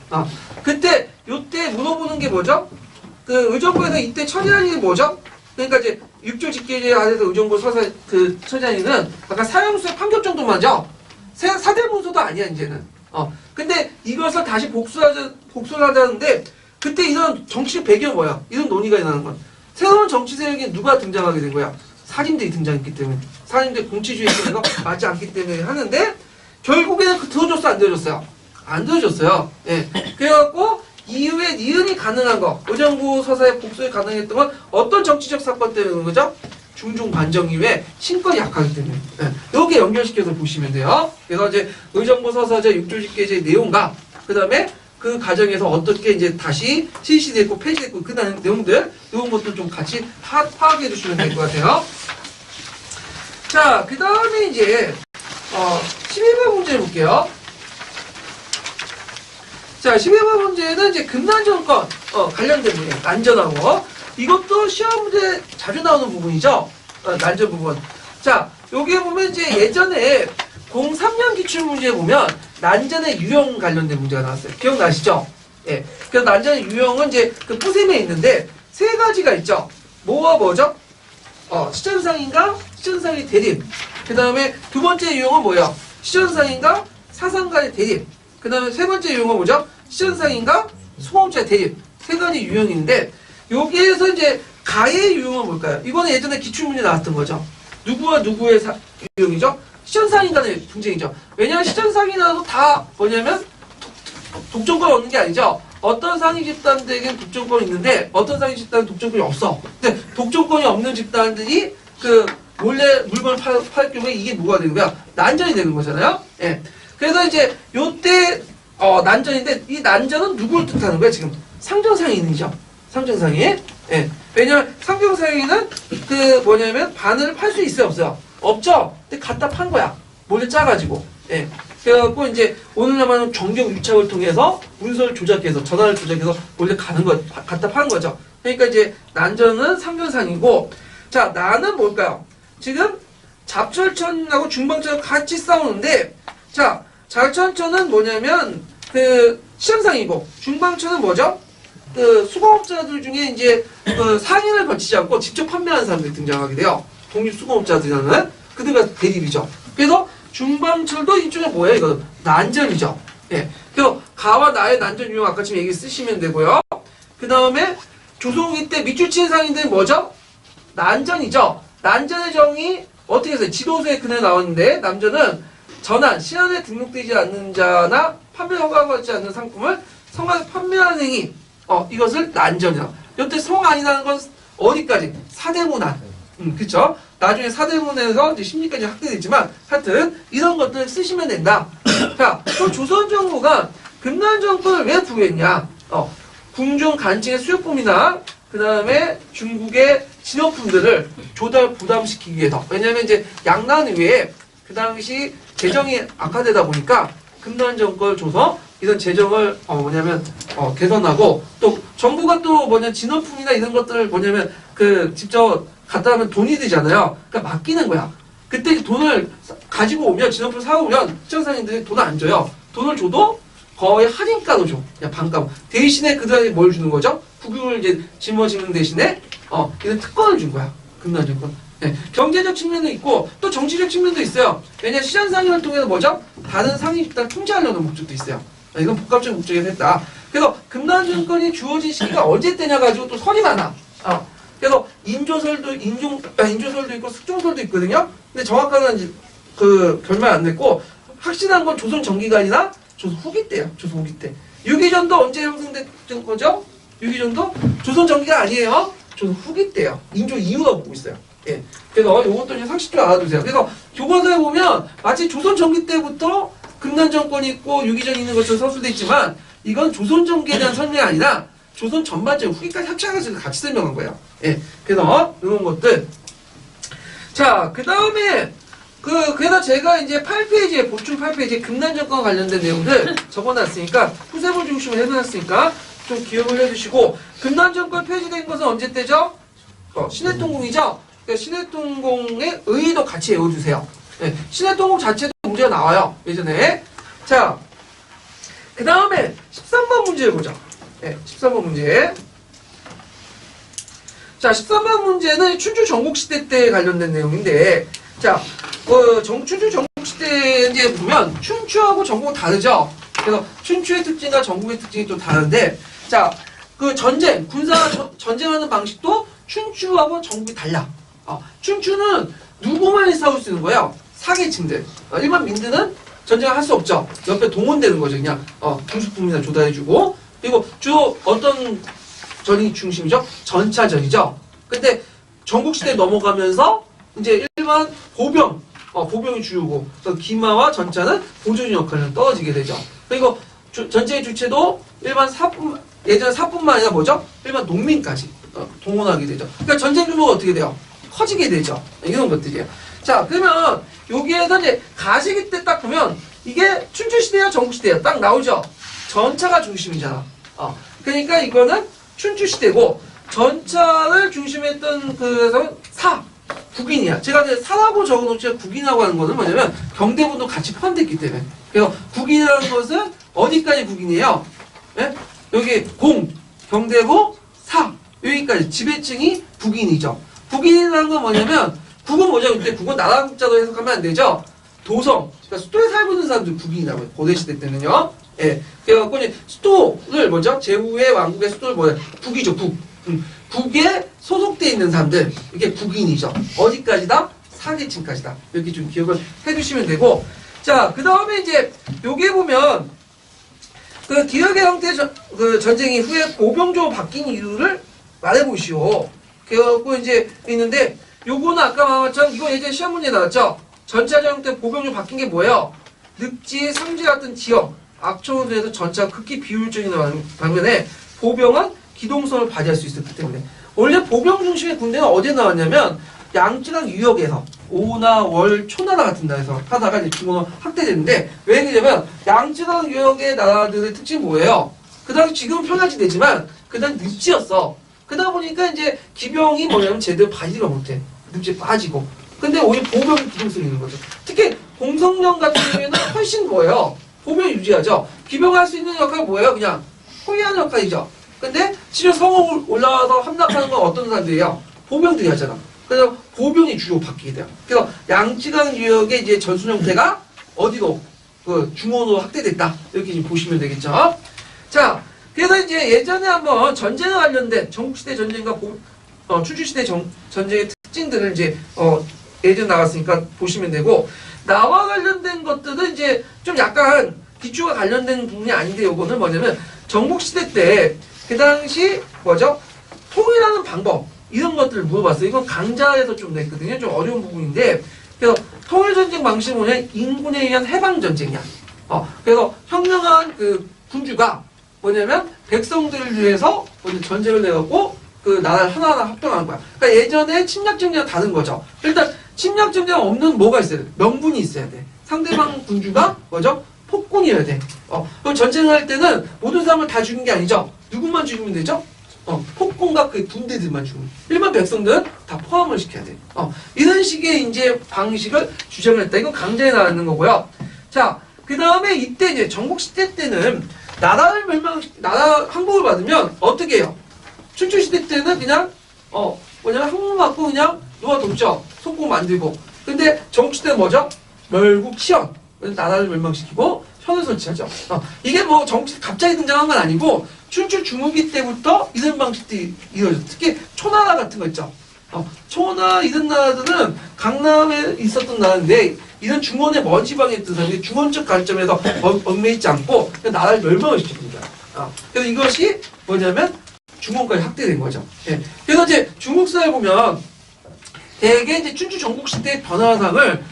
그때 요때 물어보는 게 뭐죠? 그 의정부에서 이때 처리한 일이 뭐죠? 그러니까 이제 육조직계제 안에서 의정부 서사 그 처리한 일은 아까 사형수의 판결 정도만죠. 사대문서도 아니야 이제는. 근데 이것을 다시 복수를 하자는데 그때 이런 정치적 배경이 뭐야? 이런 논의가 일어나는 건 새로운 정치 세력이 누가 등장하게 된 거야? 살인들이 등장했기 때문에 살인들 공치주의 쪽에서 맞지 않기 때문에 하는데 결국에는 그 들어줬어 안 들어줬어요? 안 들어줬어요. 예. 그래갖고 이후에 니은이 가능한 거 의정부 서사의 복수에 가능했던 건 어떤 정치적 사건 때문에 그런 거죠? 중종 반정 이후에 신권이 약하기 때문에 이렇게 연결시켜서 보시면 돼요. 그래서 이제 의정부 서사제 육조직계제의 내용과 그 다음에 그 과정에서 어떻게 이제 다시 실시됐고 폐지됐고 그 다음 내용들 이런 것도 좀 같이 파악해 주시면 될 것 같아요. 자, 그 다음에 이제 12번 문제 볼게요. 자, 12번 문제는 이제 금난정권 관련된 문제 난전하고 이것도 시험 문제 자주 나오는 부분이죠. 난전 부분. 자, 여기에 보면 이제 예전에 03년 기출문제에 보면 난전의 유형 관련된 문제가 나왔어요. 기억나시죠? 예. 그래서 난전의 유형은 이제 그 뿌셈에 있는데 세 가지가 있죠. 뭐와 뭐죠? 시전상인가? 시전상의 대립. 그 다음에 두 번째 유형은 뭐예요? 시전상인가? 사상간의 대립. 그 다음에 세 번째 유형은 뭐죠? 시전상인가? 소음자의 대립. 세 가지 유형인데 여기에서 이제 가의 유형은 뭘까요? 이거는 예전에 기출문제 나왔던 거죠. 누구와 누구의 유형이죠? 시전상인간의 분쟁이죠. 왜냐하면 시전상인간도 다 뭐냐면 독점권이 없는 게 아니죠. 어떤 상위 집단들에게는 독점권이 있는데 어떤 상위 집단은 독점권이 없어. 근데 독점권이 없는 집단들이 그 몰래 물건을 팔 경우에 이게 뭐가 되는 거야? 난전이 되는 거잖아요. 예. 그래서 이제 요때 난전인데 이 난전은 누구를 뜻하는 거야? 지금 상정상인이죠. 상정상인. 예. 왜냐면 상정상인은 그 뭐냐면 바늘을 팔 수 있어요, 없어요? 없죠. 근데 갖다 판 거야. 몰래 짜가지고. 예. 그래갖고 이제 오늘 말하는 정경 유착을 통해서 문서를 조작해서 전화를 조작해서 몰래 가는 거 갖다 파는 거죠. 그러니까 이제 난전은 상정상이고, 자 나는 뭘까요? 지금 잡철천하고 중방천하고 같이 싸우는데, 자 잡철천은 뭐냐면 그 시장상이고 중방천은 뭐죠? 그 수공업자들 중에 이제 그 상인을 거치지 않고 직접 판매하는 사람들이 등장하게 돼요. 독립수공업자들이라는 그들과 대립이죠. 그래서 중방철도 일종의 뭐예요? 이거 난전이죠. 예. 그래서 가와 나의 난전 유형 아까 지금 얘기 쓰시면 되고요. 그 다음에 조선후기 때 밑줄 치는 상인들은 뭐죠? 난전이죠. 난전의 정의 어떻게 해서 지도서에 그날 나왔는데 남전은 전환, 시안에 등록되지 않는 자나 판매 허가받지 않는 상품을 성안에 판매하는 행위 이것을 난전이다. 여태 성안이라는 건 어디까지? 사대문안. 그쵸? 나중에 사대문에서 이제 심리까지 확대되지만 하여튼 이런 것들을 쓰시면 된다. 자, 또 조선 정부가 금난 정권을 왜 부여했냐? 궁중 간증의 수요품이나 그 다음에 중국의 진업품들을 조달 부담시키기 위해서. 왜냐하면 이제 양난 이외에 그 당시 재정이 악화되다 보니까 금난 정권을 줘서 이런 재정을 개선하고 또 정부가 또 진업품이나 이런 것들을 그 직접 갖다 하면 돈이 되잖아요. 그러니까 맡기는 거야. 그때 돈을 가지고 오면 진업품 사오면 시장상인들이 돈을 안 줘요. 돈을 줘도 거의 할인가로 줘. 그냥 반가. 대신에 그들에게 뭘 주는 거죠? 국유를 이제 짊어지는 대신에 이런 특권을 준 거야. 금난정권. 네. 경제적 측면도 있고 또 정치적 측면도 있어요. 왜냐 시장 상인을 통해서 뭐죠? 다른 상인 집단 통제하려는 목적도 있어요. 이건 복합적 목적에서 했다. 그래서 금난정권이 주어진 시기가 언제 때냐 가지고 또 설이 많아. 그래서 인조설도 있고 숙종설도 있거든요. 근데 정확한 그 결말 안 냈고 확실한 건 조선 전기가 아니라 조선 후기 때예요. 조선 후기 때. 유기전도 언제 형성된 거죠? 유기전도 조선 전기가 아니에요. 조선 후기 때예요. 인조 이후가 보고 있어요. 예. 그래서 이것도 이제 상식적으로 알아두세요. 그래서 교과서에 보면 마치 조선 전기 때부터 금난 정권이 있고 유기전이 있는 것처럼 서술돼 있지만 이건 조선 전기에 대한 설명이 아니라 조선 전반적 후기까지 합쳐서 같이 설명한 거예요. 예. 그래서 이런 것들. 자, 그 다음에 그래서 제가 이제 8페이지에 보충 8페이지에 금난 정권 관련된 내용들 적어놨으니까 후세부 중심으로 해놨으니까 좀 기억을 해주시고 금난 정권 폐지된 것은 언제 때죠? 신해통공이죠. 그러니까 신해통공의 의의도 같이 외워주세요. 네, 신해통공 자체도 문제가 나와요. 예전에. 자, 그 다음에 13번 문제 보자. 네, 13번 문제. 자, 13번 문제는 춘추 전국시대 때 관련된 내용인데, 자, 춘추 전국시대 이제 보면 춘추하고 전국은 다르죠. 그래서 춘추의 특징과 전국의 특징이 또 다른데, 자, 그 전쟁, 전쟁하는 방식도 춘추하고 전국이 달라. 춘추는 누구만이 싸울 수 있는 거예요? 사계층들. 일반 민들은 전쟁을 할 수 없죠. 옆에 동원되는 거죠. 그냥 군수품이나 조달해주고. 그리고 주로 어떤 전이 중심이죠? 전차전이죠. 근데 전국시대 넘어가면서 이제 일반 보병이 주요고, 그래서 기마와 전차는 보조준 역할을 떨어지게 되죠. 그리고 전쟁의 주체도 예전 사뿐만 아니라 뭐죠? 일반 농민까지 동원하게 되죠. 그러니까 전쟁 규모가 어떻게 돼요? 커지게 되죠. 이런 것들이에요. 자, 그러면 여기에서 이제 가시기 때 딱 보면 이게 춘추시대야 전국시대야 딱 나오죠. 전차가 중심이잖아. 그러니까 이거는 춘추시대고 전차를 중심했던 그래서 국인이야. 제가 이제 사라고 적어놓지 국인이라고 하는 거는 뭐냐면 경대부도 같이 포함됐기 때문에. 그래서 국인이라는 것은 어디까지 국인이에요? 예? 여기 경대부, 여기까지 지배층이 국인이죠. 국인이라는 건 뭐냐면 국은 뭐죠? 그때 국은 나라 국자로 해석하면 안 되죠. 도성, 그러니까 수도에 살고 있는 사람들 국인이라고 해요. 고대시대 때는요. 예. 그래갖고 이제 수도를 뭐죠? 제후의 왕국의 수도를 국이죠. 국에 소속돼 있는 사람들, 이게 국인이죠. 어디까지다? 사계층까지다. 이렇게 좀 기억을 해두시면 되고, 자, 그 다음에 이제 여기에 보면 그 기억의 형태 그 전쟁 이후에 보병조 바뀐 이유를 말해보시오. 그래갖고 이제 있는데, 요거는 아까 말한 것처럼 이거 예전에 시험 문제에 나왔죠. 전차전 때 보병조 바뀐 게 뭐예요? 늑지, 삼지 같은 지역, 악천후에서 전차가 극히 비효율적인 반면에 보병은 기동성을 발휘할 수 있었기 때문에. 원래 보병 중심의 군대는 어디에 나왔냐면 양지랑 유역에서 오나 월 초나라 같은 데서 하다가 이제 중원으로 확대됐는데, 왜 그러냐면 양지랑 유역의 나라들의 특징이 뭐예요? 그 당시 지금은 편하지 되지만 그 당시 늪지였어. 그러다 보니까 이제 기병이 뭐냐면 제대로 발휘가 못해. 늪지에 빠지고. 근데 오히려 보병이 기동성이 있는 거죠. 특히 공성령 같은 경우에는 훨씬 뭐예요? 보병이 유지하죠. 기병이 할 수 있는 역할은 뭐예요? 그냥 호위하는 역할이죠. 근데 실제 성을 올라와서 함락하는 건 어떤 사람들이에요? 보병들이 하잖아. 그래서 보병이 주로 바뀌게 돼요. 그래서 양지강 유역의 이제 전술 형태가 어디로? 중원으로 확대됐다. 이렇게 지금 보시면 되겠죠. 자, 그래서 이제 예전에 한번 전쟁에 관련된 전국시대 전쟁과 춘추시대 전쟁의 특징들을 이제 예전 나왔으니까 보시면 되고, 나와 관련된 것들은 이제 좀 약간 기초가 관련된 부분이 아닌데, 요거는 뭐냐면 전국시대 때 그 당시 뭐죠? 통일하는 방법 이런 것들을 물어봤어요. 이건 강좌에서 좀 냈거든요. 좀 어려운 부분인데, 그래서 통일전쟁 방식은 뭐냐면 인군에 의한 해방전쟁이야. 그래서 현명한 그 군주가 뭐냐면 백성들을 위해서 전쟁을 내갖고 그 나라를 하나하나 합병하는 거야. 그러니까 예전에 침략전쟁과 다른 거죠. 일단 침략전쟁 없는 뭐가 있어야 돼? 명분이 있어야 돼. 상대방 군주가 뭐죠? 폭군이어야 돼. 그럼 전쟁할 때는 모든 사람을 다 죽인 게 아니죠. 누구만 죽이면 되죠? 폭군과 그 군대들만 죽이면. 일반 백성들은 다 포함을 시켜야 돼. 이런 식의 이제 방식을 주장을 했다. 이건 강자에 나왔는 거고요. 자, 그 다음에 이때 이제 전국시대 때는 나라 항복을 받으면 어떻게 해요? 춘추시대 때는 그냥, 뭐냐면 항복 받고 그냥 놓아뒀죠. 속국 만들고. 근데 전국시대는 뭐죠? 멸국 치연. 나라를 멸망시키고 현을 설치하죠. 이게 뭐 정치 갑자기 등장한 건 아니고 춘추 중후기 때부터 이런 방식들이 이루어졌어요. 특히 초나라 같은 거 있죠. 초나 이런 나라들은 강남에 있었던 나라인데 이런 중원의 먼 지방에 있던 사람이 중원적 관점에서 얽매이지 않고 그냥 나라를 멸망을 시킵니다. 그래서 이것이 뭐냐면 중원까지 확대된 거죠. 예. 그래서 이제 중국사에 보면 대개 이제 춘추 전국 시대의 변화상을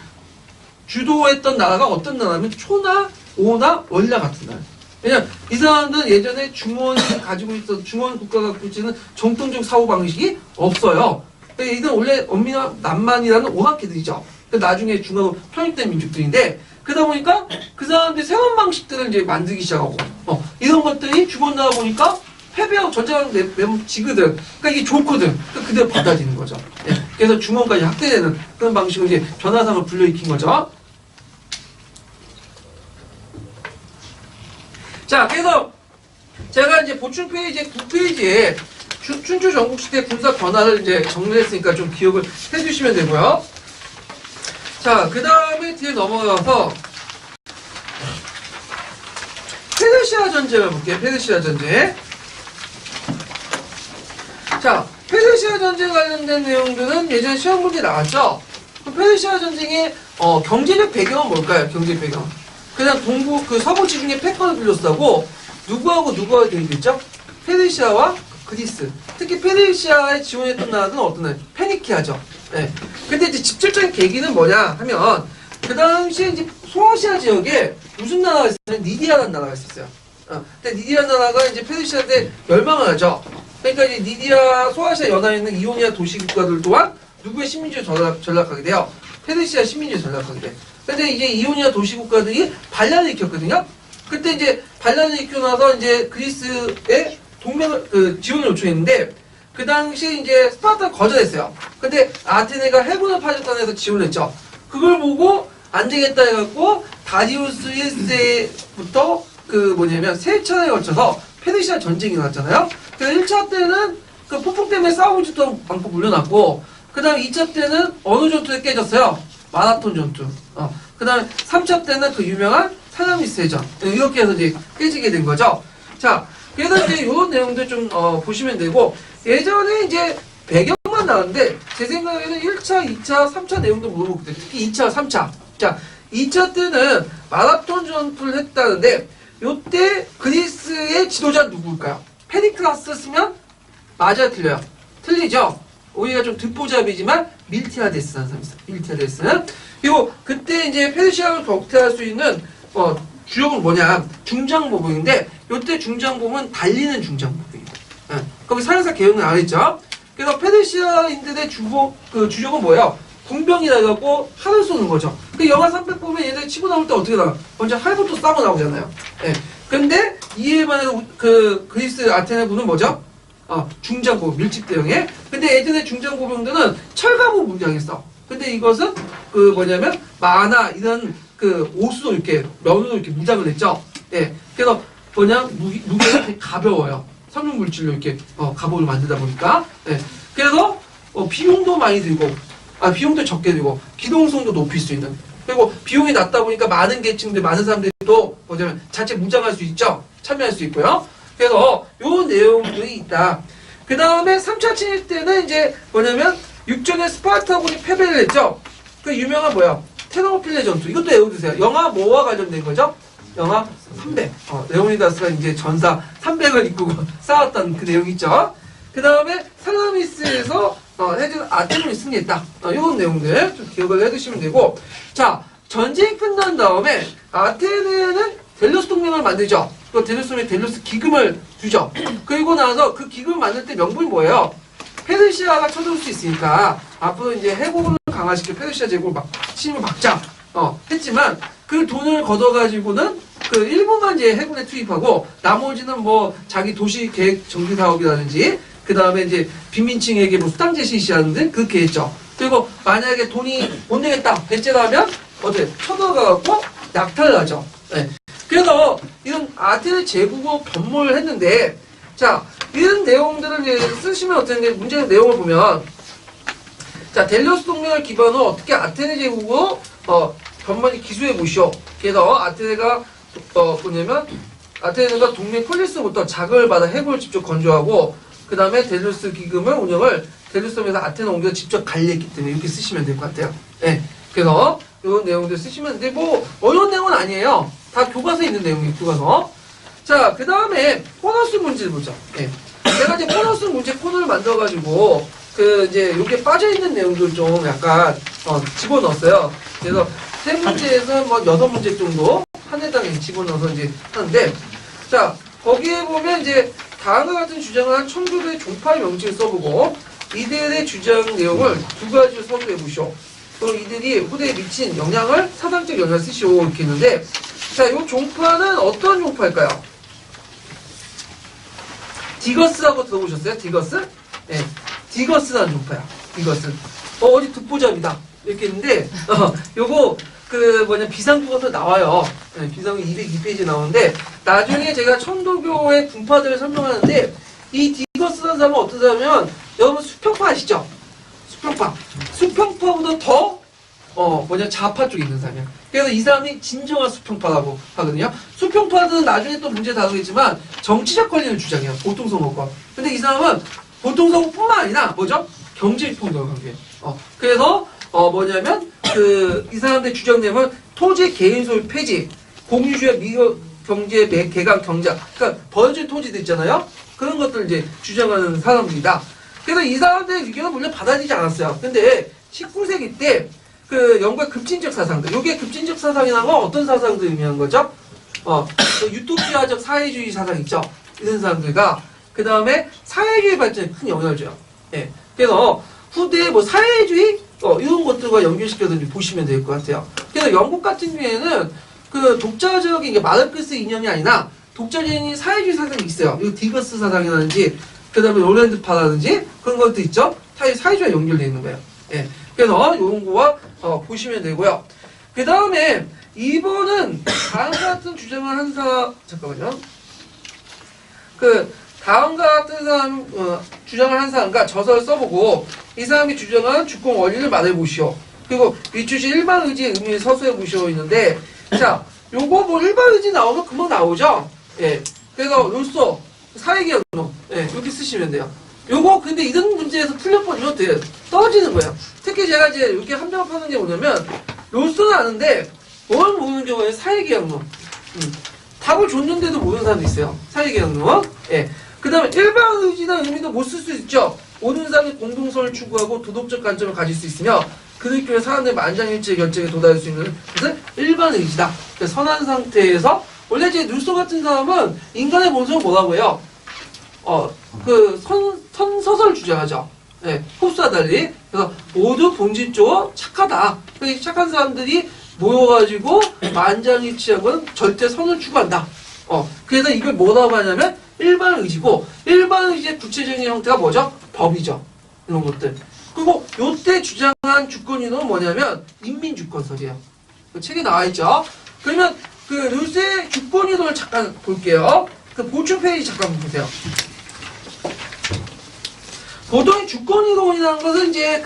주도했던 나라가 어떤 나라냐면 초나 오나 원라 같은 나라. 왜냐면 이 사람들은 예전에 중원이 가지고 있던 중원 국가가 갖고 있는 정통적 사고 방식이 없어요. 이건 원래 엄미나 남만이라는 오마케들이죠. 나중에 중앙으로 편입된 민족들인데 그러다 보니까 그 사람들이 새로운 방식들을 이제 만들기 시작하고 이런 것들이 중원 나라 보니까 패배하고 전쟁을 매번 지거든. 그러니까 이게 좋거든. 그러니까 그대로 받아들이는 거죠. 예. 그래서 중원까지 확대되는 그런 방식으로 이제 변화상을 불러일으킨 거죠. 자, 그래서 제가 이제 보충 페이지 9페이지에 춘추 전국시대 군사 변화를 이제 정리했으니까 좀 기억을 해주시면 되고요. 자, 그 다음에 뒤에 넘어가서 페르시아 전쟁을 볼게요. 페르시아 전쟁. 자, 페르시아 전쟁 관련된 내용들은 예전 시험 문제 나왔죠? 페르시아 전쟁의 경제적 배경은 뭘까요? 경제적 배경. 그냥 동부, 서부 지중해 패권을 둘러싸고 누구하고 대립했죠? 페르시아와 그리스. 특히 페르시아에 지원했던 나라는 어떤 나라? 페니키아죠. 네. 근데 이제 직접적인 계기는 뭐냐 하면 그 당시에 이제 소아시아 지역에 무슨 나라가 있었냐면 니디아라는 나라가 있었어요. 근데 니디아 나라가 이제 페르시아한테 멸망을 하죠. 그러니까 이제 니디아, 소아시아 연안에 있는 이오니아 도시 국가들 또한 누구의 식민지로 전락하게 돼요? 페르시아 식민지로 전락하게 돼. 근데 이제 이오니아 도시 국가들이 반란을 일으켰거든요. 그때 이제 반란을 일으키고 나서 이제 그리스에 동맹을, 지원을 요청했는데, 그 당시 이제 스파르타가 거절했어요. 근데 아테네가 해군을 파견단에 해서 지원을 했죠. 그걸 보고 안 되겠다 해갖고, 다리우스 1세부터 세 차례에 걸쳐서 페르시아 전쟁이 나왔잖아요. 그래서 1차 때는 그 폭풍 때문에 싸우지도 않고 물려났고, 그 다음 2차 때는 어느 전투에 깨졌어요? 마라톤 전투. 그 다음에 3차 때는 그 유명한 살라미스 해전. 이렇게 해서 이제 깨지게 된 거죠. 자, 그래서 이제 이런 내용들 좀, 보시면 되고, 예전에 이제 배경만 나왔는데, 제 생각에는 1차, 2차, 3차 내용도 물어보고, 특히 2차, 3차. 자, 2차 때는 마라톤 전투를 했다는데, 요때 그리스의 지도자는 누구일까요? 페리클라스 쓰면 맞아요, 틀려요? 틀리죠? 오히려 좀 듣보잡이지만 밀티아데스라는 사람이 있어요. 밀티아데스는. 그리고 그때 이제 페르시아를 격퇴할 수 있는 주역은 뭐냐? 중장보병인데 요때 중장보병은 달리는 중장보병이에요. 거기 사령사 개혁은 안 했죠? 그래서 페르시아인들의 주력은 뭐예요? 군병이라 해갖고 활을 쏘는 거죠. 그 영화 300 보면 얘네 치고 나올 때 어떻게 나와? 먼저 활부터 쏴고 나오잖아요. 예. 근데 이에 반해서 그리스 아테네군은 뭐죠? 중장보병, 밀집대형에. 근데 예전에 중장보병들은 철갑으로 무장했어. 근데 이것은 만화 이런 옷으로 이렇게 면으로 이렇게 무장을 했죠. 예. 그래서 무게가 되게 가벼워요. 섬유 물질로 이렇게 갑옷을 만들다 보니까. 예. 그래서 비용도 많이 들고. 비용도 적게 들고 기동성도 높일 수 있는, 그리고 비용이 낮다 보니까 많은 계층들, 많은 사람들이 또 자체 무장할 수 있죠. 참여할 수 있고요. 그래서 요 내용들이 있다. 그 다음에 3차 침입 때는 이제 육전에 스파르타군이 패배를 했죠. 그 유명한 테르모필레 전투. 이것도 외워두세요. 영화 뭐와 관련된 거죠? 영화 300. 레오니다스가 이제 전사 300을 이끌고 싸웠던 그 내용이 있죠. 그 다음에 살라미스에서 해준 아테네군이 승리했다. 이런 내용들 좀 기억을 해두시면 되고, 자, 전쟁이 끝난 다음에 아테네는 델로스 동맹을 만들죠. 그 델로스 동맹에 델로스 기금을 주죠. 그리고 나서 그 기금을 만들 때 명분이 뭐예요? 페르시아가 쳐들어올 수 있으니까 앞으로 이제 해군을 강화시켜 페르시아 제국을 침입을 막자 했지만, 그 돈을 걷어가지고는 그 일본만 이제 해군에 투입하고 나머지는 자기 도시 계획 정비 사업이라든지 그 다음에 이제 빈민층에게 수당 제시하는데 그렇게 했죠. 그리고 만약에 돈이 못 내겠다 배째라면 쳐들어가갖고 약탈을 하죠. 네. 그래서 이런 아테네 제국으로 변모를 했는데, 자, 이런 내용들을 이제 쓰시면 어떻게 문제의 내용을 보면, 자, 델로스 동맹을 기반으로 어떻게 아테네 제국으로 변모를 기수해 보시오. 그래서 아테네가 아테네가 동맹 폴리스부터 자금을 받아 해군을 직접 건조하고, 그 다음에 델로스 기금을 운영을 델로스에서 아테네 옮겨서 직접 관리했기 때문에 이렇게 쓰시면 될 것 같아요. 네. 그래서 이런 내용들 쓰시면 되는데 뭐 어려운 내용은 아니에요. 다 교과서에 있는 내용이에요. 교과서. 자, 그 다음에 보너스 문제를 보자. 예. 제가 이제 보너스 문제 코너를 만들어가지고 그 이제 여기에 빠져있는 내용들 좀 약간 집어넣었어요. 그래서 세 문제에서 뭐 6문제 정도 한 해당에 집어넣어서 이제 하는데, 자, 거기에 보면 이제 다음과 같은 주장을 한 청교도의 종파의 명칭을 써보고 이들의 주장 내용을 두 가지로 서술해 보시오. 그리고 이들이 후대에 미친 영향을 사상적 영향을 쓰시오 이렇게 있는데, 자, 이 종파는 어떤 종파일까요? 디거스라고 들어보셨어요? 디거스? 네, 디거스라는 종파야. 디거스. 어디 듣보잡이다. 이렇게 있는데, 요거, 비상국어도 나와요. 네, 비상국 202페이지 나오는데, 나중에 제가 천도교의 분파들을 설명하는데, 이 디거스라는 사람은 어떤 사람이면, 여러분 수평파 아시죠? 수평파. 수평파보다 더, 좌파 쪽에 있는 사람이야. 그래서 이 사람이 진정한 수평파라고 하거든요. 수평파는 나중에 또 문제 다루겠지만 정치적 권리를 주장해요. 보통선거권. 근데 이 사람은 보통선거뿐만 아니라 뭐죠? 경제평등을 강조해요. 그래서 이 사람들의 주장 내용은 토지 개인 소유 폐지, 공유주의 미국 경제 개강 경제, 그러니까 버려진 토지들 있잖아요. 그런 것들을 이제 주장하는 사람들이다. 그래서 이 사람들의 의견은 물론 받아들이지 않았어요. 근데 19세기 때 영국의 급진적 사상들, 요게 급진적 사상이라는 건 어떤 사상들 의미하는 거죠? 유토피아적 사회주의 사상 있죠? 이런 사람들과, 그 다음에 사회주의 발전에 큰 영향을 줘요. 예. 그래서 후대에 사회주의, 이런 것들과 연결시켜서 보시면 될 것 같아요. 그래서 영국 같은 경우에는 독자적인, 마르크스 이념이 아니라 독자적인 사회주의 사상이 있어요. 이 디거스 사상이라든지, 그 다음에 롤랜드파라든지 그런 것도 있죠? 사회주의와 연결되어 있는 거예요. 예. 그래서 이런 거와 보시면 되고요. 그 다음에 2번은 다음과 같은 주장을 한 잠깐만요. 다음과 같은 사람, 주장을 한 사람과 저서를 써보고 이 사람이 주장한 주권 원리를 말해보시오. 그리고 위추시 일반 의지의 의미를 서술해보시오 있는데, 자, 요거 일반 의지 나오면 금방 나오죠? 예. 그래서 요소, 사회개혁론, 예, 여기 쓰시면 돼요. 요거 근데 이런 문제에서 풀려버리면 돼요. 떨어지는 거예요. 특히 제가 이제 이렇게 함정하는 게 뭐냐면, 요소는 아는데 뭘 모르는 경우에 사회개혁론. 답을 줬는데도 모르는 사람도 있어요. 사회개혁론. 예. 그 다음에 일반 의지나 의미도 못 쓸 수 있죠. 모든 사람이 공동선을 추구하고 도덕적 관점을 가질 수 있으며 그들 교회 사람들의 만장일치의 결정에 도달할 수 있는 것은 일반 의지다. 선한 상태에서 원래 이제 루소 같은 사람은 인간의 본성을 뭐라고 해요? 선서설 주장하죠. 예, 홉스와 달리. 그래서 모두 본질적으로 착하다. 착한 사람들이 모여가지고 만장일치하고는 절대 선을 추구한다. 그래서 이걸 뭐라고 하냐면 일반 의지고, 일반 의지의 구체적인 형태가 뭐죠? 법이죠. 이런 것들. 그리고 요때 주장한 주권이론은 뭐냐면 인민주권설이에요. 책에 나와있죠. 그러면 루스의 주권이론을 잠깐 볼게요. 보충 페이지 잠깐 보세요. 보통 주권이론이라는 것은 이제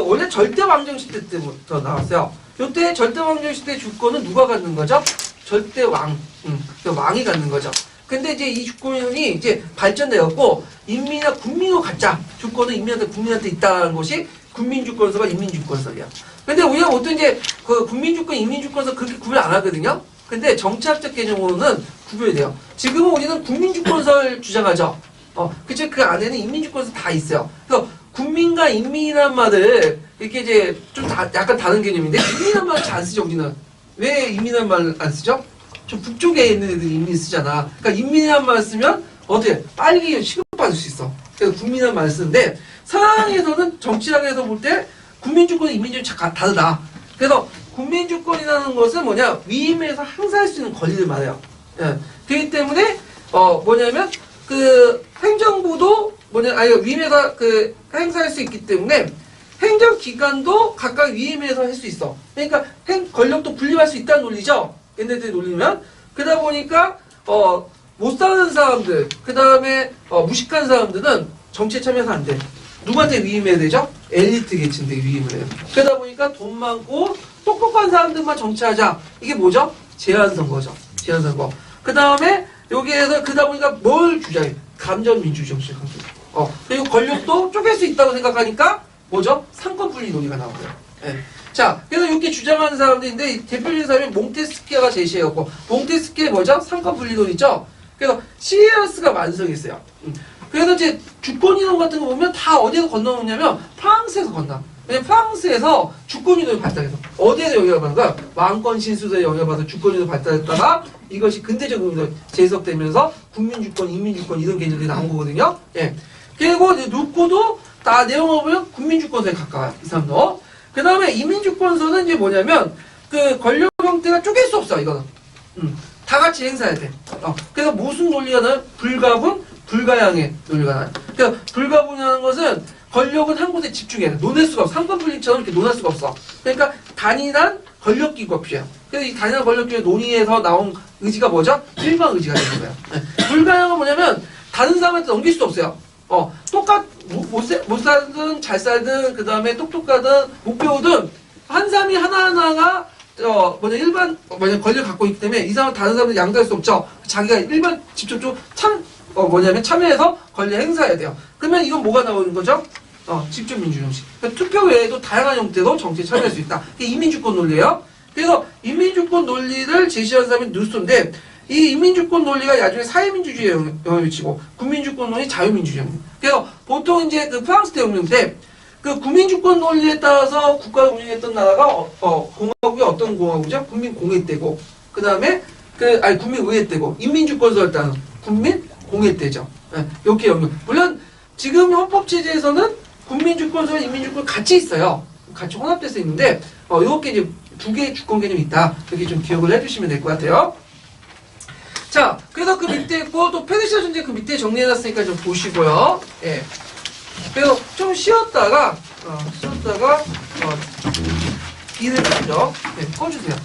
원래 절대왕정 시대 때부터 나왔어요. 요때 절대왕정 시대 주권은 누가 갖는 거죠? 절대왕. 왕이 갖는 거죠. 근데 이제 이 주권이 이제 발전되었고, 인민이나 국민으로 갖자. 주권은 인민한테, 국민한테 있다는 것이 국민주권서가 인민주권서이야. 근데 우리가 보통 이제 국민주권, 인민주권서 그렇게 구별 안 하거든요? 근데 정치학적 개념으로는 구별이 돼요. 지금은 우리는 국민주권서를 주장하죠. 그쵸? 그 안에는 인민주권서 다 있어요. 그래서 국민과 인민이라는 말을 이렇게 이제 좀 약간 다른 개념인데, 인민이라는 말을 잘 안 쓰죠, 우리는. 왜 인민이라는 말을 안 쓰죠? 좀 북쪽에 있는 애들이 인민 쓰잖아. 그러니까 인민이라는 말 쓰면 어떻게 빨리 취급받을 수 있어. 그래서 국민이라는 말 쓰는데, 서양에서는 정치학에서 볼 때 국민주권과 인민주권이 다르다. 그래서 국민주권이라는 것은 위임에서 행사할 수 있는 권리를 말해요. 예. 그렇기 때문에 행정부도 위임에서 행사할 수 있기 때문에 행정기관도 각각 위임해서 할 수 있어. 그러니까 권력도 분립할 수 있다는 논리죠. 얘네들이 논리면. 그러다 보니까 못 사는 사람들, 그 다음에 무식한 사람들은 정치에 참여해서 안 돼. 누구한테 위임해야 되죠? 엘리트 계층들이 위임을 해요. 그러다 보니까 돈 많고 똑똑한 사람들만 정치하자. 이게 뭐죠? 제한선거죠. 제한선거. 그 다음에 여기에서 그러다 보니까 뭘 주장해? 감정민주 정치 강조. 그리고 권력도 쪼갤 수 있다고 생각하니까 뭐죠? 상권분리 논의가 나오고요. 예. 자, 그래서 이렇게 주장하는 사람들인데 대표적인 사람이 몽테스키아가 제시해갖고 몽테스키의 뭐죠? 상권 분리론 있죠? 그래서 시리어스가 완성했어요. 그래서 이제 주권이론 같은 거 보면 다 어디에서 건너오냐면 프랑스에서 건너. 왜냐면 프랑스에서 주권이론이 발달해서 어디에서 영향을 받는가? 왕권 신수도에 영향을 받아서 주권이론이 발달했다가 이것이 근대적으로 재해석되면서 국민주권, 인민주권 이런 개념들이 나온 거거든요. 예. 그리고 이제 루코도 다 내용을 보면 국민주권서에 가까워요. 이 사람도. 그 다음에 인민주권서는 이제 뭐냐면 그 권력 형태가 쪼갤 수 없어 이거는. 다 같이 행사해야 돼. 그래서 무슨 논리가 나요? 불가분, 불가양의 논리가 나요. 그래서 불가분이라는 것은 권력은 한 곳에 집중해야 돼. 논할 수가 없어. 상권 분립처럼 이렇게 논할 수가 없어. 그러니까 단일한 권력기구가 필요해요. 그래서 이 단일한 권력기구의 논의에서 나온 의지가 뭐죠? 일반 의지가 되는 거예요. 네. 불가양은 뭐냐면 다른 사람한테 넘길 수 없어요. 못 살든 잘 살든 그 다음에 똑똑하든 못 배우든 한 사람이 하나하나가 일반 권력을 갖고 있기 때문에 이 사람은 다른 사람들 양도할 수 없죠. 자기가 일반 직접적으로 참여해서 권리 행사해야 돼요. 그러면 이건 뭐가 나오는 거죠? 직접 민주 형식. 그러니까 투표 외에도 다양한 형태로 정치에 참여할 수 있다. 이게 인민주권 논리예요. 그래서 인민주권 논리를 제시한 사람이 누스인데 이 인민주권 논리가 나중에 사회민주주의에 영향을 미치고 국민주권 논리 자유민주주의입니다. 그래서 보통 이제 그 프랑스 대혁명 때 그 국민주권 논리에 따라서 국가를 운영했던 나라가 공화국이 어떤 공화국이죠? 국민공회 때고 그 다음에 국민의회 때고 인민주권서를 따른 국민공회 때죠. 네, 이렇게 영역. 물론 지금 헌법체제에서는 국민주권서와 인민주권 같이 있어요. 같이 혼합돼서 있는데 이렇게 이제 두 개의 주권 개념이 있다. 이렇게 좀 기억을 해주시면 될 것 같아요. 자, 그래서 그 밑에 있고 또 페르시아 전쟁 그 밑에 정리해놨으니까 좀 보시고요. 예. 그래서 좀 쉬었다가 일을 먼저 꺼주세요.